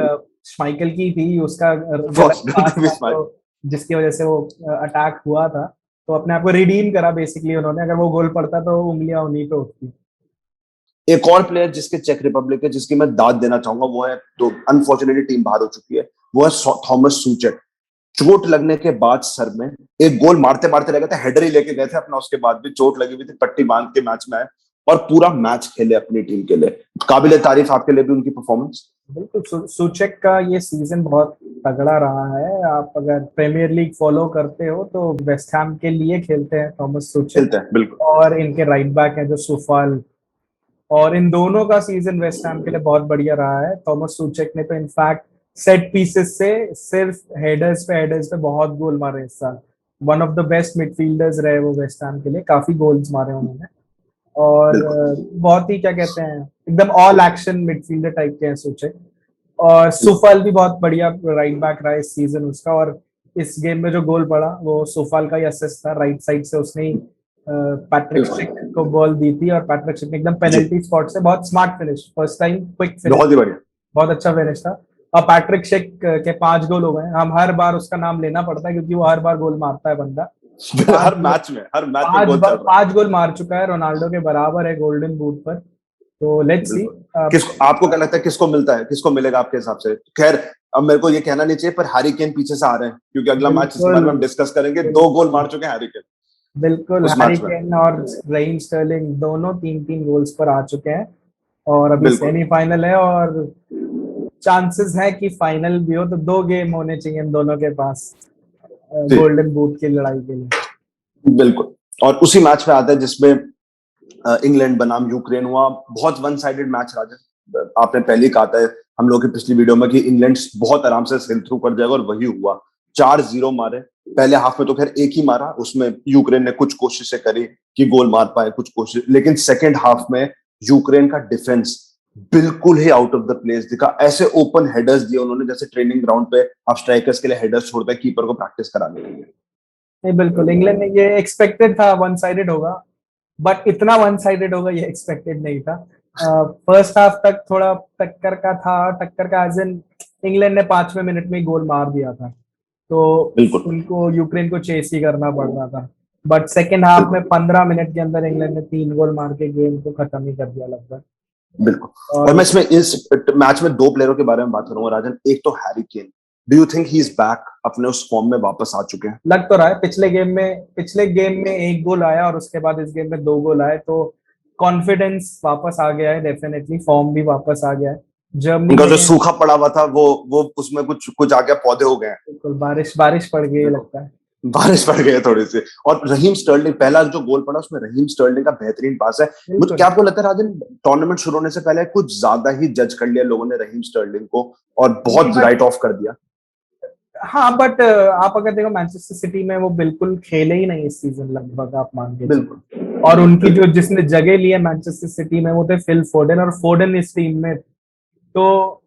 S3: माइकल की थी, उसका गलत पास
S2: गलती भी
S3: था तो जिसकी वजह से वो अटैक हुआ था। तो अपने आप को रिडीम करा बेसिकली उन्होंने, अगर वो गोल पड़ता तो उंगलियां उन्हीं पे उठती।
S2: एक और प्लेयर जिसके चेक रिपब्लिक है, जिसकी मैं दाद देना चाहूंगा, वो है, तो अनफॉर्चुनेटली टीम बाहर हो चुकी है, वो है थॉमस सूचक। चोट लगने के बाद सर में एक गोल मारते मारते रह गए थे, हेडर ही लेके गए थे अपना, उसके बाद भी चोट लगी हुई थी, पट्टी बांध के मैच में आए और पूरा मैच खेले अपनी टीम के लिए। काबिल तारीफ आपके लिए भी उनकी परफॉर्मेंस।
S3: बिल्कुल, सूचक का ये सीजन बहुत तगड़ा रहा है। आप अगर प्रीमियर लीग फॉलो करते हो तो वेस्ट हैम के लिए खेलते हैं थॉमस सूचक,
S2: खेलते हैं बिल्कुल।
S3: और इनके राइट बैक हैं जो सुफाल, और इन दोनों का सीजन वेस्ट हैम के लिए बहुत बढ़िया रहा है। थॉमस सूचक ने तो इनफैक्ट सेट पीसेस से सिर्फ हेडर्स पे बहुत गोल मारे इस साल। One of the best midfielders रहे वो वेस्ट हैम के लिए, काफी गोल्स मारे उन्होंने। और
S2: बिल्कुल
S3: बहुत ही क्या कहते हैं, एकदम ऑल एक्शन मिडफील्डर टाइप के हैं सूचक। और सुफाल भी बहुत बढ़िया राइट बैक रहा इस सीजन उसका। और इस गेम में जो गोल पड़ा वो सुफाल का ही असिस्ट था, राइट साइड से उसने पैट्रिक शिक को बॉल दी थी, और पैट्रिक शिक ने एकदम
S2: जी,
S3: पेनल्टी स्पॉट से बहुत smart finish, first time quick finish,
S2: बहुत ही बढ़िया।
S3: बहुत अच्छा फिनिश था। और पैट्रिक शिक के 5 गोल हो गए, हम हर बार उसका नाम लेना पड़ता है क्योंकि वो हर बार गोल मारता है बंदा।
S2: हर मैच में गोल चल रहा
S3: 5 गोल मार चुका है, रोनाल्डो के बराबर है गोल्डन बूट पर। तो
S2: है।
S3: Let's see.
S2: बिल्कुल। किसको, आपको क्या लगता है किसको मिलता है, किसको मिलेगा आपके हिसाब से? खैर, अब मेरे को ये कहना नहीं चाहिए, पर हैरी केन पीछे से आ रहे हैं, क्योंकि अगला मैच इसके
S3: बिल्कुल
S2: बारे में हम डिस्कस करेंगे। 2 गोल मार चुके हैं हैरी केन
S3: बिल्कुल,
S2: उस
S3: हैरी
S2: मैच में।
S3: केन और रहीम स्टर्लिंग दोनों 3-3 गोल्स पर आ चुके हैं। और अभी
S2: बिल्कुल।
S3: सेमीफाइनल है, और चांसेस है कि फाइनल भी हो, तो 2 गेम होने चाहिए इन दोनों के पास
S2: जी
S3: गोल्डन बूट की लड़ाई के लिए।
S2: बिल्कुल। और उसी मैच में आता है जिसमें इंग्लैंड बनाम यूक्रेन हुआ। बहुत वन साइडेड मैच राजा, आपने पहले ही कहा था हम लोग की पिछली वीडियो में कि इंग्लैंड बहुत आराम से सेल थ्रू कर जाएगा, और वही हुआ। 4-0 मारे। पहले हाफ में तो खैर एक ही मारा, उसमें यूक्रेन ने कुछ कोशिशें करी कि गोल मार पाए, कुछ कोशिश, लेकिन सेकेंड हाफ में यूक्रेन का डिफेंस बिल्कुल ही आउट ऑफ द प्लेस दिखा। ऐसे ओपन हेडर्स दिए उन्होंने जैसे ट्रेनिंग ग्राउंड पे आप स्ट्राइकर्स के लिए हेडर्स छोड़ते हैं कीपर को प्रैक्टिस कराने के लिए।
S3: नहीं बिल्कुल, इंग्लैंड ने ये एक्सपेक्टेड था वन साइडेड होगा, बट इतना वन साइडेड होगा ये एक्सपेक्टेड नहीं था। फर्स्ट हाफ तक थोड़ा टक्कर का था, टक्कर का एज इन इंग्लैंड ने 5वें मिनट में गोल मार दिया था, तो
S2: बिल्कुल
S3: उनको यूक्रेन को चेस ही करना पड़ रहा था। बट सेकेंड हाफ में
S2: बिल्कुल
S3: 15 मिनट के अंदर इंग्लैंड ने 3 गोल मार के गेम को खत्म ही कर दिया लगभग।
S2: बिल्कुल। और
S3: और
S2: मैं इसमें इस मैच में 2 प्लेयरों के बारे में बात करूंगा राजन। एक तो Harry Kane, do you think he is back, अपने उस फॉर्म में वापस आ चुके हैं?
S3: लग तो रहा है, पिछले गेम में 1 गोल आया और उसके बाद इस गेम में 2 गोल आए, तो कॉन्फिडेंस वापस आ गया है, डेफिनेटली फॉर्म भी वापस आ गया है। जर्मनी
S2: उनका जो
S3: में
S2: सूखा पड़ा हुआ था वो उसमें कुछ कुछ आगे पौधे हो गए हैं।
S3: बिल्कुल बारिश बारिश पड़ गई है
S2: देखो,
S3: लगता है।
S2: बारिश पड़ गई है थोड़ी सी। और रहीम स्टर्लिंग, पहला जो गोल पड़ा उसमें रहीम स्टर्लिंग का बेहतरीन पास है। मुझे
S3: बिल्कुल।
S2: क्या आपको लगता है राजन, टूर्नामेंट शुरू होने से पहले कुछ ज्यादा ही जज कर लिया लोगों ने रहीम स्टर्लिंग को, और
S3: नहीं
S2: बहुत
S3: बट
S2: राइट ऑफ कर दिया?
S3: हाँ, बट आप अगर देखो मैनचेस्टर सिटी में वो बिल्कुल खेले ही नहीं इस सीजन लगभग, आप मान के
S2: बिल्कुल
S3: चलो। और उनकी जो जिसने जगह ली है मैनचेस्टर सिटी में वो थे फिल फोर्डन, और फोर्डन इस टीम में, तो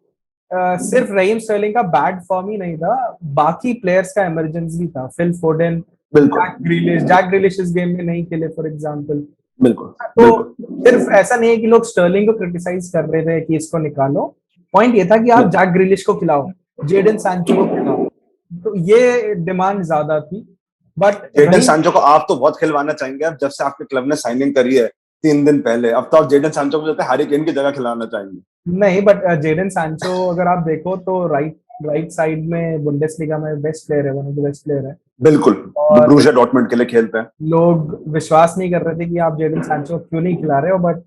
S3: सिर्फ रहीम स्टर्लिंग का बैड फॉर्म ही नहीं था, बाकी प्लेयर्स का इमरजेंस भी था। फिल फोर्डन,
S2: बिल्कुल
S3: जैक ग्रिलिश इस गेम में नहीं खेले फॉर एग्जांपल।
S2: बिल्कुल
S3: तो
S2: बिल्कुल
S3: सिर्फ ऐसा नहीं है कि लोग स्टर्लिंग को क्रिटिसाइज कर रहे थे कि इसको निकालो, पॉइंट ये था कि आप
S2: बिल्कुल।
S3: जैक ग्रिलिश को खिलाओ, जेडन सैंचो को खिलाओ, तो ये डिमांड ज्यादा थी। बट
S2: जेडन
S3: रहीम
S2: सांचो को आप तो बहुत खिलवाना चाहेंगे अब, जब से आपके क्लब ने साइनिंग करी है 3 दिन पहले, अब तो आप जेडन सांचो को जो है हैरी केन की जगह खिलाना चाहेंगे।
S3: नहीं, बट जेडन सैंचो अगर आप देखो तो राइट साइड में बुंडेसलीगा में बेस्ट प्लेयर है, one of the best player है।
S2: बिल्कुल।
S3: और
S2: ब्रूसिया डॉर्टमुंड के लिए खेलते हैं।
S3: लोग विश्वास नहीं कर रहे थे कि आप जेडन सैंचो को क्यों नहीं खिला रहे हो, बट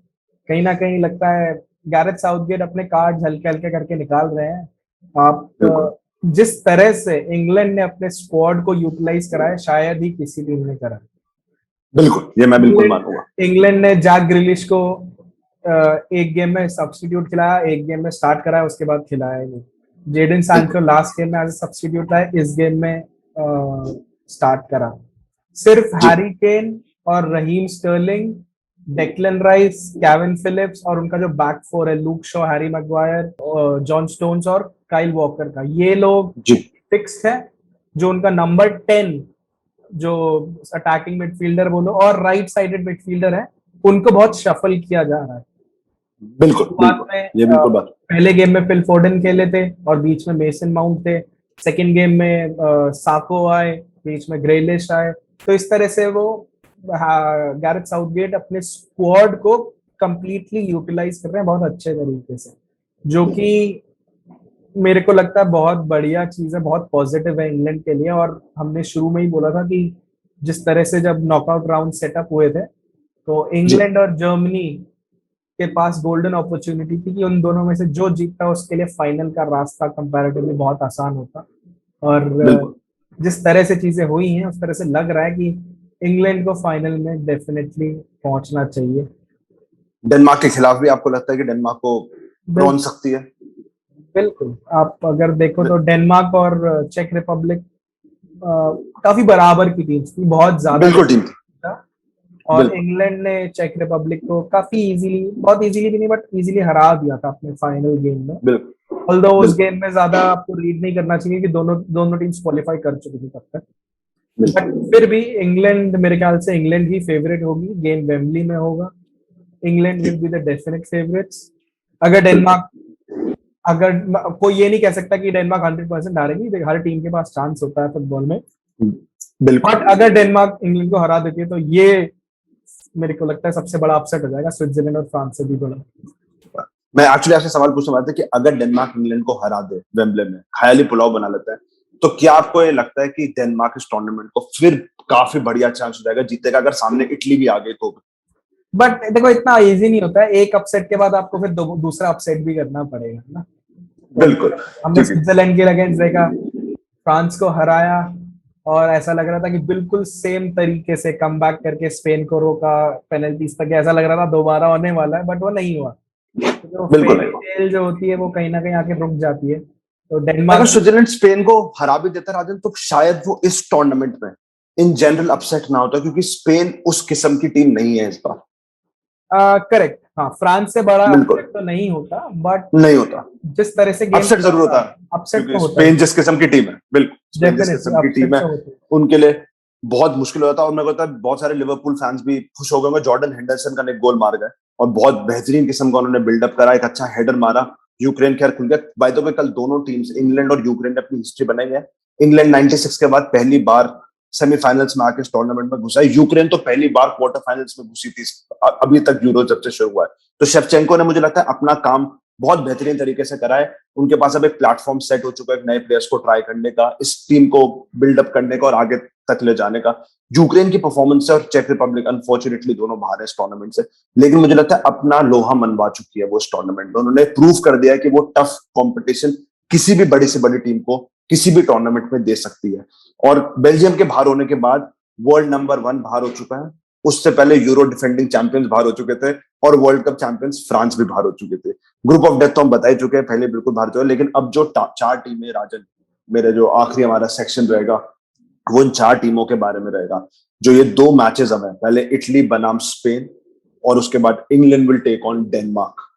S3: कहीं ना कहीं लगता है गैरेथ साउथगेट अपने कार्ड हल्के हल्के करके निकाल रहे हैं। आप
S2: बिल्कुल
S3: जिस तरह से इंग्लैंड ने अपने स्क्वाड को यूटिलाइज करा है शायद ही किसी टीम ने करा।
S2: बिल्कुल, ये मैं बिल्कुल मानूंगा।
S3: इंग्लैंड ने जैक ग्रिलिश को एक गेम में सब्स्टिट्यूट खिलाया, एक गेम में स्टार्ट कराया, उसके बाद खिलाया ही नहीं। जेडन सैंचो
S2: बिल्कुल
S3: लास्ट गेम में एज ए सब्स्टिट्यूट आया, इस गेम में स्टार्ट करा। सिर्फ
S2: जी
S3: हैरी केन और Raheem Sterling, Declan Rice, Kevin Phillips, और उनका जो बैक फोर है Luke Shaw, Harry Maguire, John Stones और काइल वॉकर का, ये लोग
S2: जी
S3: फिक्स है। जो उनका नंबर 10 जो अटैकिंग मिडफील्डर बोलो और राइट साइडेड मिडफील्डर है, उनको बहुत शफल किया जा रहा है।
S2: बिल्कुल
S3: बाद
S2: बिल्कुल,
S3: में
S2: ये बिल्कुल बात।
S3: पहले गेम में फिल फोर्डन खेले थे और बीच में मेसन माउंट थे। सेकंड गेम में साको आए, बीच में ग्रेलिश आए। तो इस तरह से वो गैरेथ साउथगेट अपने स्क्वाड को कंप्लीटली यूटिलाइज कर रहे हैं बहुत अच्छे तरीके से, जो कि मेरे को लगता है बहुत बढ़िया चीज है, बहुत पॉजिटिव है इंग्लैंड के लिए। और हमने शुरू में ही बोला था कि जिस तरह से जब नॉकआउट राउंड सेटअप हुए थे, तो
S2: जी
S3: इंग्लैंड और जर्मनी के पास गोल्डन अपॉर्चुनिटी थी कि उन दोनों में से जो जीतता उसके लिए फाइनल का रास्ता कंपैरेटिवली बहुत आसान होता। और
S2: बिल्कुल।
S3: जिस तरह से चीजें हुई हैं उस तरह से लग रहा है कि इंग्लैंड को फाइनल में डेफिनेटली पहुंचना चाहिए।
S2: डेनमार्क के खिलाफ भी आपको लगता है कि डेनमार्क को रौन सकती है?
S3: बिल्कुल, आप अगर देखो तो डेनमार्क और चेक रिपब्लिक काफी बराबर की टीम थी, बहुत ज्यादा
S2: बिल्कुल टीम थी।
S3: था। और
S2: बिल्कुल
S3: इंग्लैंड ने चेक रिपब्लिक को काफी इजीली, बहुत इजीली भी नहीं बट इजीली हरा दिया था अपने फाइनल गेम में।
S2: बिल्कुल
S3: ऑल्दो उस
S2: बिल्कुल
S3: गेम में ज्यादा आपको रीड नहीं करना चाहिए कि दोनों दोनों टीम्स क्वालिफाई कर चुकी थी तब तक। बट
S2: बिल्कुल।
S3: फिर भी इंग्लैंड, मेरे ख्याल से इंग्लैंड ही फेवरेट होगी। गेम वेम्बली में होगा, England will be the definite favourites. अगर
S2: बिल्कुल
S3: डेनमार्क, अगर कोई ये नहीं कह सकता कि डेनमार्क 100% हारेगी, हर टीम के पास चांस होता है फुटबॉल में।
S2: बिल्कुल।
S3: बट अगर डेनमार्क इंग्लैंड को हरा देती है तो ये मेरे को लगता है सबसे बड़ा अपसेट हो जाएगा, स्विट्जरलैंड और फ्रांस से भी बड़ा।
S2: मैं एक्चुअली आपसे सवाल पूछने वाला था कि अगर डेनमार्क इंग्लैंड को हरा दे वेम्बले में, ख्याली पुलाव बना लेता है, तो क्या आपको ये लगता है कि डेनमार्क इस टूर्नामेंट को फिर काफी बढ़िया चांस हो जाएगा जीतेगा, अगर सामने इटली भी आ गई तो?
S3: बट देखो इतना इजी नहीं होता है, एक अपसेट के बाद आपको फिर दूसरा अपसेट भी करना पड़ेगा ना। तो
S2: बिल्कुल,
S3: हमने
S2: क्योंकि
S3: स्विट्जरलैंड के अगेंस्ट देखा, फ्रांस को हराया और ऐसा लग रहा था कि बिल्कुल सेम तरीके से कम बैक करके स्पेन को रोका पेनल्टीज तक, ऐसा लग रहा था दोबारा होने वाला है, बट वो नहीं हुआ। तो जो
S2: बिल्कुल
S3: फेरी
S2: नहीं।
S3: टेल जो होती है वो कहीं ना कहीं आके रुक जाती है। तो
S2: अगर
S3: डेनमार्क,
S2: स्विट्जरलैंड स्पेन को हरा भी देता राजन, तो शायद वो इस टूर्नामेंट में इन जनरल अपसेट ना होता, क्योंकि स्पेन उस किस्म की टीम नहीं है इस बार।
S3: करेक्ट, हाँ, फ्रांस से बड़ा
S2: बिल्कुल
S3: अपसेट तो नहीं होता, बट
S2: नहीं होता।
S3: जिस तरह से गेम
S2: अपसेट जरूर होता है,
S3: अपसेट तो
S2: क्योंकि
S3: होता
S2: स्पेन
S3: ही,
S2: जिस किस्म की टीम है, बिल्कुल स्पेन जिस
S3: डेफिनेटली
S2: किस्म की टीम
S3: अपसेट
S2: है,
S3: तो होता है।
S2: उनके लिए बहुत मुश्किल हो जाता है। और मेरे को लगता है बहुत सारे लिवरपूल फैंस भी खुश हो गए होंगे, जॉर्डन हेंडरसन का एक गोल मार गए और बहुत बेहतरीन किस्म का उन्होंने बिल्डअप करा, एक अच्छा हेडर मारा। यूक्रेन खैर खुल गया। बाय द वे कल दोनों टीम्स इंग्लैंड और यूक्रेन ने अपनी हिस्ट्री बनाई है। इंग्लैंड 96 के बाद पहली बार सेमीफाइनल्स में आके इस टूर्नामेंट में घुसा है। यूक्रेन तो पहली बार क्वार्टर फाइनल्स में घुसी थी अभी तक यूरो जब से शुरू हुआ है। तो शेवचेंको ने मुझे लगता है अपना काम बहुत बेहतरीन तरीके से करा है। उनके पास अब एक प्लेटफॉर्म सेट हो चुका है नए प्लेयर्स को ट्राई करने का, इस टीम को बिल्डअप करने का और आगे तक ले जाने का। यूक्रेन की परफॉर्मेंस से और चेक रिपब्लिक अनफॉर्चुनेटली दोनों बाहर है इस टूर्नामेंट से, लेकिन मुझे लगता है अपना लोहा मनवा चुकी है वो इस टूर्नामेंट में। उन्होंने प्रूव कर दिया है कि वो टफ कंपटीशन किसी भी बड़ी से बड़ी टीम को किसी भी टूर्नामेंट में दे सकती है। और बेल्जियम के बाहर होने के बाद वर्ल्ड नंबर 1 बाहर हो चुका है। उससे पहले यूरो डिफेंडिंग चैंपियंस बाहर हो चुके थे और वर्ल्ड कप चैंपियंस फ्रांस भी बाहर हो चुके थे। ग्रुप ऑफ डेथ तो हम बता ही चुके हैं, पहले बिल्कुल बाहर चुके, लेकिन अब जो 4 टीमें राजन, मेरे जो आखिरी हमारा सेक्शन रहेगा वो इन 4 टीमों के बारे में रहेगा। जो ये 2 मैचेस अब हैं, पहले इटली बनाम स्पेन और उसके बाद England will take on Denmark.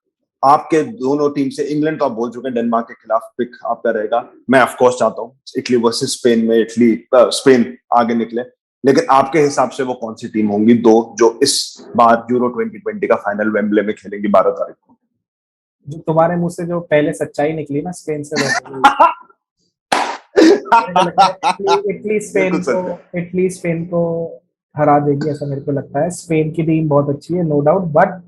S2: आपके दोनों टीम से, इंग्लैंड तो आप बोल चुके हैं, डेनमार्क के खिलाफ पिक आपका रहेगा। मैं ऑफ कोर्स चाहता हूँ इटली वर्सेस स्पेन में स्पेन आगे निकले, लेकिन आपके हिसाब से वो कौन सी टीम होंगी 2 जो इस बार यूरो 2020 का फाइनल वेम्बले में खेलेंगी 12 तारीख को?
S3: जो तुम्हारे मुंह से जो पहले सच्चाई निकली ना स्पेन से, इटली स्पेन
S2: बिल्कुल
S3: को,
S2: सच है।
S3: इटली स्पेन को हरा देगी ऐसा मेरे को लगता है। स्पेन की टीम बहुत अच्छी है नो डाउट, बट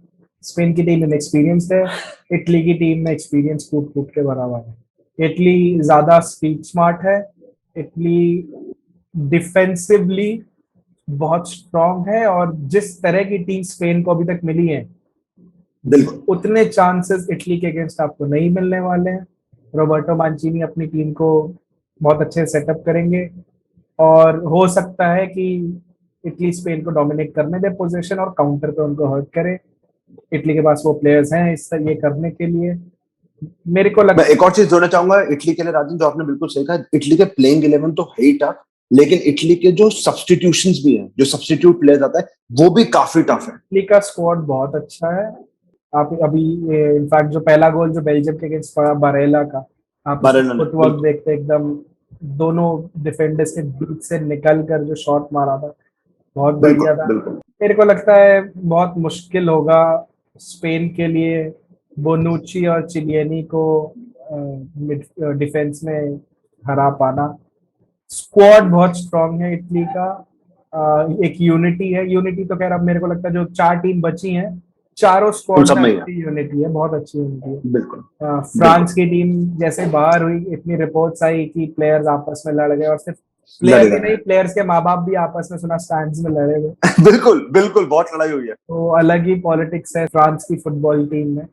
S3: स्पेन की टीम में एक्सपीरियंस है, इटली की टीम में एक्सपीरियंस कूट कूट के भरा हुआ है। इटली ज्यादा स्ट्रीट स्मार्ट है, इटली डिफेंसिवली बहुत स्ट्रांग है, और जिस तरह की टीम स्पेन को अभी तक मिली है
S2: बिल्कुल
S3: उतने चांसेस इटली के अगेंस्ट आपको नहीं मिलने वाले हैं। रोबर्टो मांचिनी अपनी टीम को बहुत अच्छे सेटअप करेंगे और हो सकता है कि इटली स्पेन को डोमिनेट करने दे पोजीशन और काउंटर पे उनको हर्ट करे। इटली के पास वो प्लेयर्स हैं इस ये करने के लिए, मेरे को
S2: मैं
S3: लगता
S2: एक और चीज जोड़ना चाहूंगा इटली के लिए राजन, जो आपने बिल्कुल सही कहा, इटली के प्लेइंग 11 तो है ही टफ, लेकिन इटली के जो सब्स्टिट्यूशंस भी हैं, जो सब्स्टिट्यूट प्लेयर्स आता है, वो भी काफी टफ है।
S3: इटली का स्क्वाड बहुत अच्छा है। आप अभी इनफैक्ट जो पहला गोल जो बेल्जियम के अगेंस्ट पड़ा बारेला का, आप उसका
S2: बारेला ने
S3: फुटवर्क
S2: बिल्कुल
S3: देखते एकदम दोनों डिफेंडर्स के बीच से निकल कर जो शॉट मारा था बहुत
S2: बिल्कुल
S3: बढ़िया था।
S2: बिल्कुल
S3: मेरे को लगता है बहुत मुश्किल होगा स्पेन के लिए बोनुcci और चिलियनी को डिफेंस में हरा पाना। स्क्वाड बहुत स्ट्रांग है इटली का। एक यूनिटी है, यूनिटी तो खैर अब मेरे को लगता है जो 4 टीम बची हैं चारों
S2: उन
S3: स्क्वाड
S2: सब
S3: में
S2: में ही है।
S3: अच्छी यूनिटी है, बहुत अच्छी यूनिटी है।
S2: बिल्कुल
S3: फ्रांस की टीम जैसे बाहर हुई, इतनी रिपोर्ट्स आई कि प्लेयर्स आपस में लड़ गए, और सिर्फ
S2: लड़
S3: प्लेयर्स ही
S2: गए
S3: नहीं, प्लेयर्स के माँ बाप भी आपस में सुना स्टैंड्स में लड़े हुए।
S2: बिल्कुल बिल्कुल, बहुत लड़ाई हुई है।
S3: तो अलग ही पॉलिटिक्स है फ्रांस की फुटबॉल टीम में।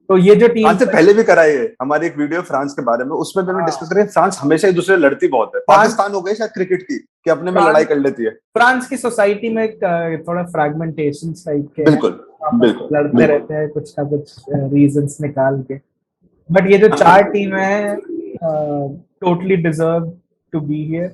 S3: तो ये जो टीम
S2: फ्रांस से पहले भी कराई है हमारी एक वीडियो फ्रांस के बारे में, उसमें भी हमने डिस्कस करें, फ्रांस हमेशा एक दूसरे से लड़ती बहुत है।
S3: फ्रांस
S2: पाकिस्तान हो गई शायद क्रिकेट की कि अपने में लड़ाई
S3: फ्रांस
S2: कर लेती है।
S3: फ्रांस की सोसाइटी में थोड़ा फ्रैगमेंटेशन टाइप के हैं,
S2: बिल्कुल
S3: आपस
S2: बिल्कुल
S3: में लड़ते
S2: बिल्कुल।
S3: रहते हैं कुछ ना कुछ रीजंस निकाल के। बट ये जो 4 टीम है totally deserve to be here.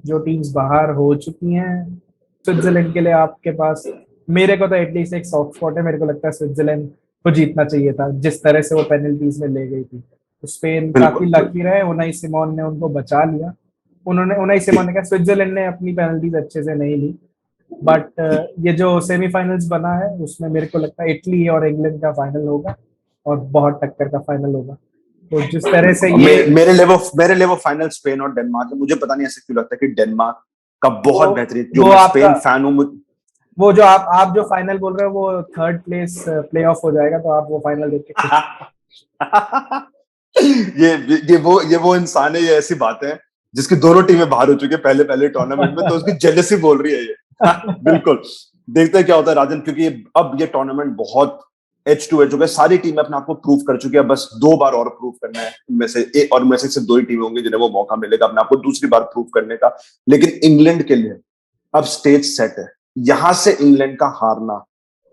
S3: जो टीम्स बाहर हो चुकी हैं, स्विट्जरलैंड के लिए आपके पास, मेरे को तो एटलीस्ट एक सॉफ्ट स्पॉट है। मेरे को लगता है स्विट्जरलैंड को जीतना चाहिए था जिस तरह से वो पेनल्टीज में ले गई थी। तो स्पेन काफी
S2: बिल्कुल
S3: लकी रहे, उनाई सिमोन ने उनको बचा लिया। उनाई सिमोन ने कहा, स्विट्जरलैंड ने अपनी पेनल्टीज अच्छे से नहीं ली। बट ये जो सेमीफाइनल्स बना है उसमें मेरे को लगता है इटली और इंग्लैंड का फाइनल होगा, और बहुत टक्कर का फाइनल होगा। तो जिस तरह से ये
S2: मेरे लिए वो फाइनल स्पेन और डेनमार्क है। मुझे पता नहीं ऐसे क्यों लगता है कि डेनमार्क का बहुत
S3: वो
S2: बेहतरीन, जो
S3: वो
S2: मैं
S3: आपका
S2: स्पेन फैन हूँ
S3: वो जो आप जो फाइनल बोल रहे हो वो थर्ड प्लेस प्ले ऑफ हो जाएगा, तो आप वो फाइनल देख के खुश।
S2: ये वो इंसान है, ये ऐसी बातें हैं जिसकी दोनों टीमें बाहर हो चुकी है पहले पहले टूर्नामेंट में, तो उसकी जेलसी बोल रही है ये। बिल्कुल। देखते हैं क्या होता है राजन, क्योंकि अब ये टूर्नामेंट बहुत एच टू एच हो गया। सारी टीमें अपने आप को प्रूव कर चुकी है, बस 2 बार और प्रूव करना है इनमें से एक, और में से सिर्फ 2 ही टीमें होंगी जिन्हें वो मौका मिलेगा अपने आप को दूसरी बार प्रूव करने का। लेकिन इंग्लैंड के लिए अब स्टेज सेट है। यहां से इंग्लैंड का हारना,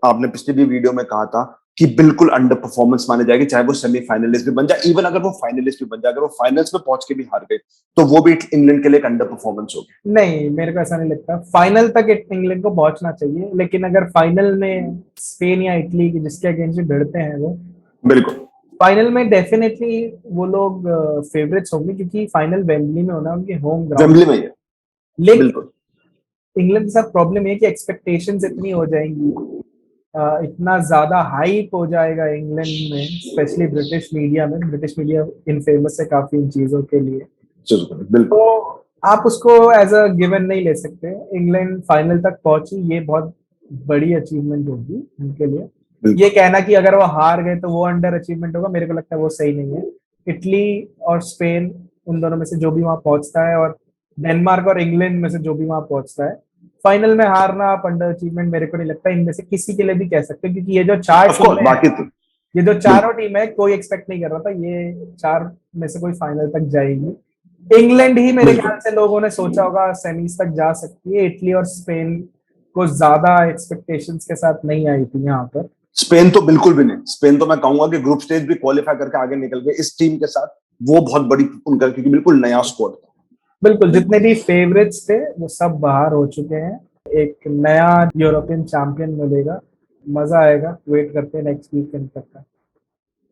S2: आपने पिछली भी वीडियो में कहा था कि बिल्कुल अंडर परफॉर्मेंस माने जाएगी, चाहे वो सेमीफाइनलिस्ट भी बन जाए, इवन अगर वो फाइनलिस्ट भी बन जाए, अगर वो फाइनल्स में पहुंच के भी हार गए तो वो भी इंग्लैंड के लिए एक अंडर परफॉर्मेंस होगी।
S3: नहीं, मेरे को ऐसा नहीं लगता। फाइनल तक इंग्लैंड को पहुंचना चाहिए, लेकिन अगर फाइनल में स्पेन या इटली की जिसके अगेंस्ट भिड़ते हैं वो
S2: बिल्कुल
S3: फाइनल में डेफिनेटली वो लोग फेवरेट्स होंगे, क्योंकि फाइनल वेम्बली में होना, उनके होम ग्राउंड।
S2: वेम्बली में ही है।
S3: लेकिन
S2: बिल्कुल
S3: इंग्लैंड के साथ प्रॉब्लम है कि एक्सपेक्टेशंस इतनी हो जाएंगी, इतना ज्यादा हाइप हो जाएगा इंग्लैंड में, स्पेशली ब्रिटिश मीडिया में। ब्रिटिश मीडिया इनफेमस है काफी इन चीजों के लिए।
S2: बिल्कुल
S3: तो आप उसको एज अ गिवन नहीं ले सकते। इंग्लैंड फाइनल तक पहुंची, ये बहुत बड़ी अचीवमेंट होगी उनके लिए।
S2: बिल्कुल
S3: ये कहना कि अगर वो हार गए तो वो अंडर अचीवमेंट होगा, मेरे को लगता है वो सही नहीं है। इटली और स्पेन, उन दोनों में से जो भी वहां पहुंचता है, और डेनमार्क और इंग्लैंड में से जो भी वहां पहुंचता है, फाइनल में हारना आप अंडर अचीवमेंट मेरे को नहीं लगता इनमें से किसी के लिए भी कह सकते, क्योंकि ये जो चार
S2: ऑफ कोर्स,
S3: टीमें हैं,
S2: बाकी तो
S3: ये जो चारों
S2: बिल्कुल
S3: टीम है, कोई एक्सपेक्ट नहीं कर रहा था ये 4 में से कोई फाइनल तक जाएगी। इंग्लैंड ही मेरे
S2: बिल्कुल।
S3: ख्याल से लोगों ने सोचा होगा सेमीज तक जा सकती है। इटली और स्पेन को ज्यादा एक्सपेक्टेशंस के साथ नहीं आई थी यहाँ पर।
S2: स्पेन तो बिल्कुल भी नहीं। स्पेन तो मैं कहूंगा कि ग्रुप स्टेज भी क्वालिफाई करके आगे निकल गए इस टीम के साथ, वो बहुत बड़ी उनका, क्योंकि बिल्कुल नया स्क्वाड था।
S3: बिल्कुल, जितने भी फेवरेट्स थे वो सब बाहर हो चुके हैं। एक नया यूरोपियन चैंपियन मिलेगा, मजा आएगा। वेट करते हैं नेक्स्ट वीकेंड तक का।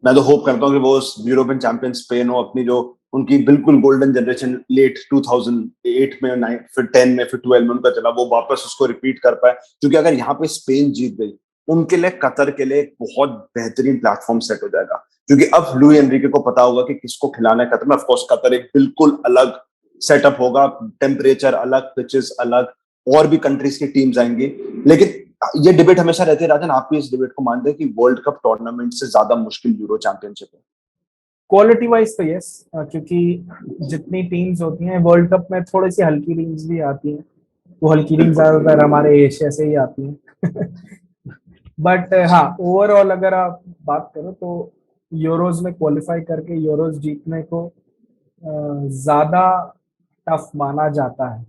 S2: मैं तो होप करता हूँ कि वो यूरोपियन चैंपियन स्पेन हो, अपनी जो उनकी बिल्कुल गोल्डन जनरेशन लेट 2008 में, 9 फिर 10 में, फिर 12 में उनका चला, वो वापस उसको रिपीट कर पाए। क्योंकि अगर यहाँ पे स्पेन जीत गई, उनके लिए कतर के लिए एक बहुत बेहतरीन प्लेटफॉर्म सेट हो जाएगा। क्योंकि अब लुई एनरिके को पता होगा कि किसको खिलाना है कतर में। ऑफकोर्स कतर एक बिल्कुल अलग सेटअप होगा, टेम्परेचर अलग, पिचेस अलग, और भी कंट्रीज की टीम्स आएंगी। लेकिन ये डिबेट हमेशा रहती है राजन, आप भी इस डिबेट को मानते हैं कि वर्ल्ड कप टूर्नामेंट से ज्यादा मुश्किल यूरो चैंपियनशिप है?
S3: क्वालिटी वाइज तो यस, क्योंकि जितनी टीम्स होती हैं वर्ल्ड कप में, थोड़ी सी हल्की टीम्स भी आती हैं। वो हल्की टीम्स ज्यादातर हमारे एशिया से ही आती हैं। बट हाँ, ओवरऑल अगर आप बात करो तो यूरोज में क्वालिफाई करके यूरोज जीतने को ज्यादा टफ माना जाता है।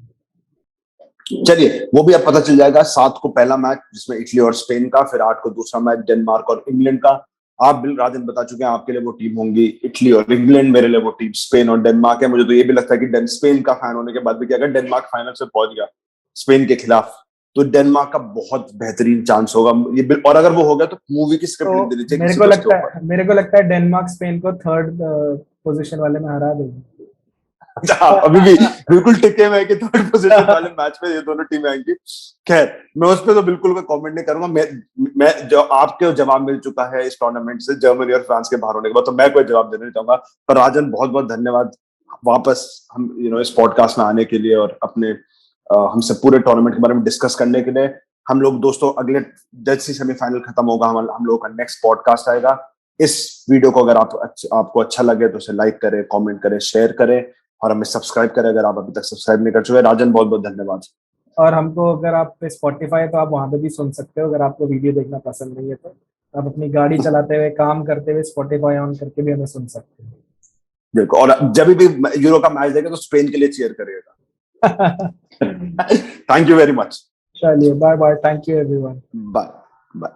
S2: चलिए, वो भी अब पता चल जाएगा। 7 को पहला मैच जिसमें इटली और स्पेन का, फिर 8 को दूसरा मैच डेनमार्क और इंग्लैंड का। आप बिल राजन बता चुके हैं, आपके लिए वो टीम होंगी इटली और इंग्लैंड, मेरे लिए वो टीम स्पेन और डेनमार्क है। मुझे तो ये भी लगता है कि स्पेन का फैन होने के बाद भी कि अगर डेनमार्क फाइनल से पहुंच गया स्पेन के खिलाफ, तो डेनमार्क का बहुत बेहतरीन चांस होगा ये। और अगर वो हो गया तो मूवी की स्क्रिप्ट लिख देनी
S3: तो
S2: चाहिए किसी को इसके ऊपर।
S3: मेरे को लगता है डेनमार्क स्पेन को थर्ड पोजीशन वाले में हरा देगी।
S2: अभी भी बिल्कुल टिके हुए कि थर्ड पोजीशन वाले मैच में ये दोनों टीमें आएंगी। खैर मैं उस पर तो बिल्कुल कोई कमेंट नहीं करूंगा। मैं जो आपके जवाब मिल चुका है इस टूर्नामेंट से, जर्मनी और फ्रांस के बाहर होने के बाद, तो मैं कोई जवाब देना नहीं चाहूंगा। पर राजन बहुत बहुत धन्यवाद वापस हम इस पॉडकास्ट में आने के लिए और अपने हमसे पूरे टूर्नामेंट के बारे में डिस्कस करने के लिए। हम लोग दोस्तों अगले जज सी सेमीफाइनल खत्म होगा, हम लोगों का नेक्स्ट पॉडकास्ट आएगा। इस वीडियो को अगर आपको अच्छा लगे तो उसे लाइक करें, कमेंट करें, शेयर करें और हमें सब्सक्राइब करें अगर आप अभी तक सब्सक्राइब नहीं कर चुके। राजन बहुत बहुत धन्यवाद।
S3: और हमको अगर आप पे स्पॉटिफाई तो आप वहां पे भी सुन सकते हो। अगर आपको वीडियो देखना पसंद नहीं है तो आप अपनी गाड़ी चलाते हुए, काम करते हुए स्पॉटिफाई ऑन करके भी हमें सुन सकते हो।
S2: बिल्कुल, और जब भी यूरो का मैच देगा तो स्पेन के लिए चीयर करिएगा। Thank you very much.
S3: चलिए, bye bye, thank you everyone.
S2: Bye bye.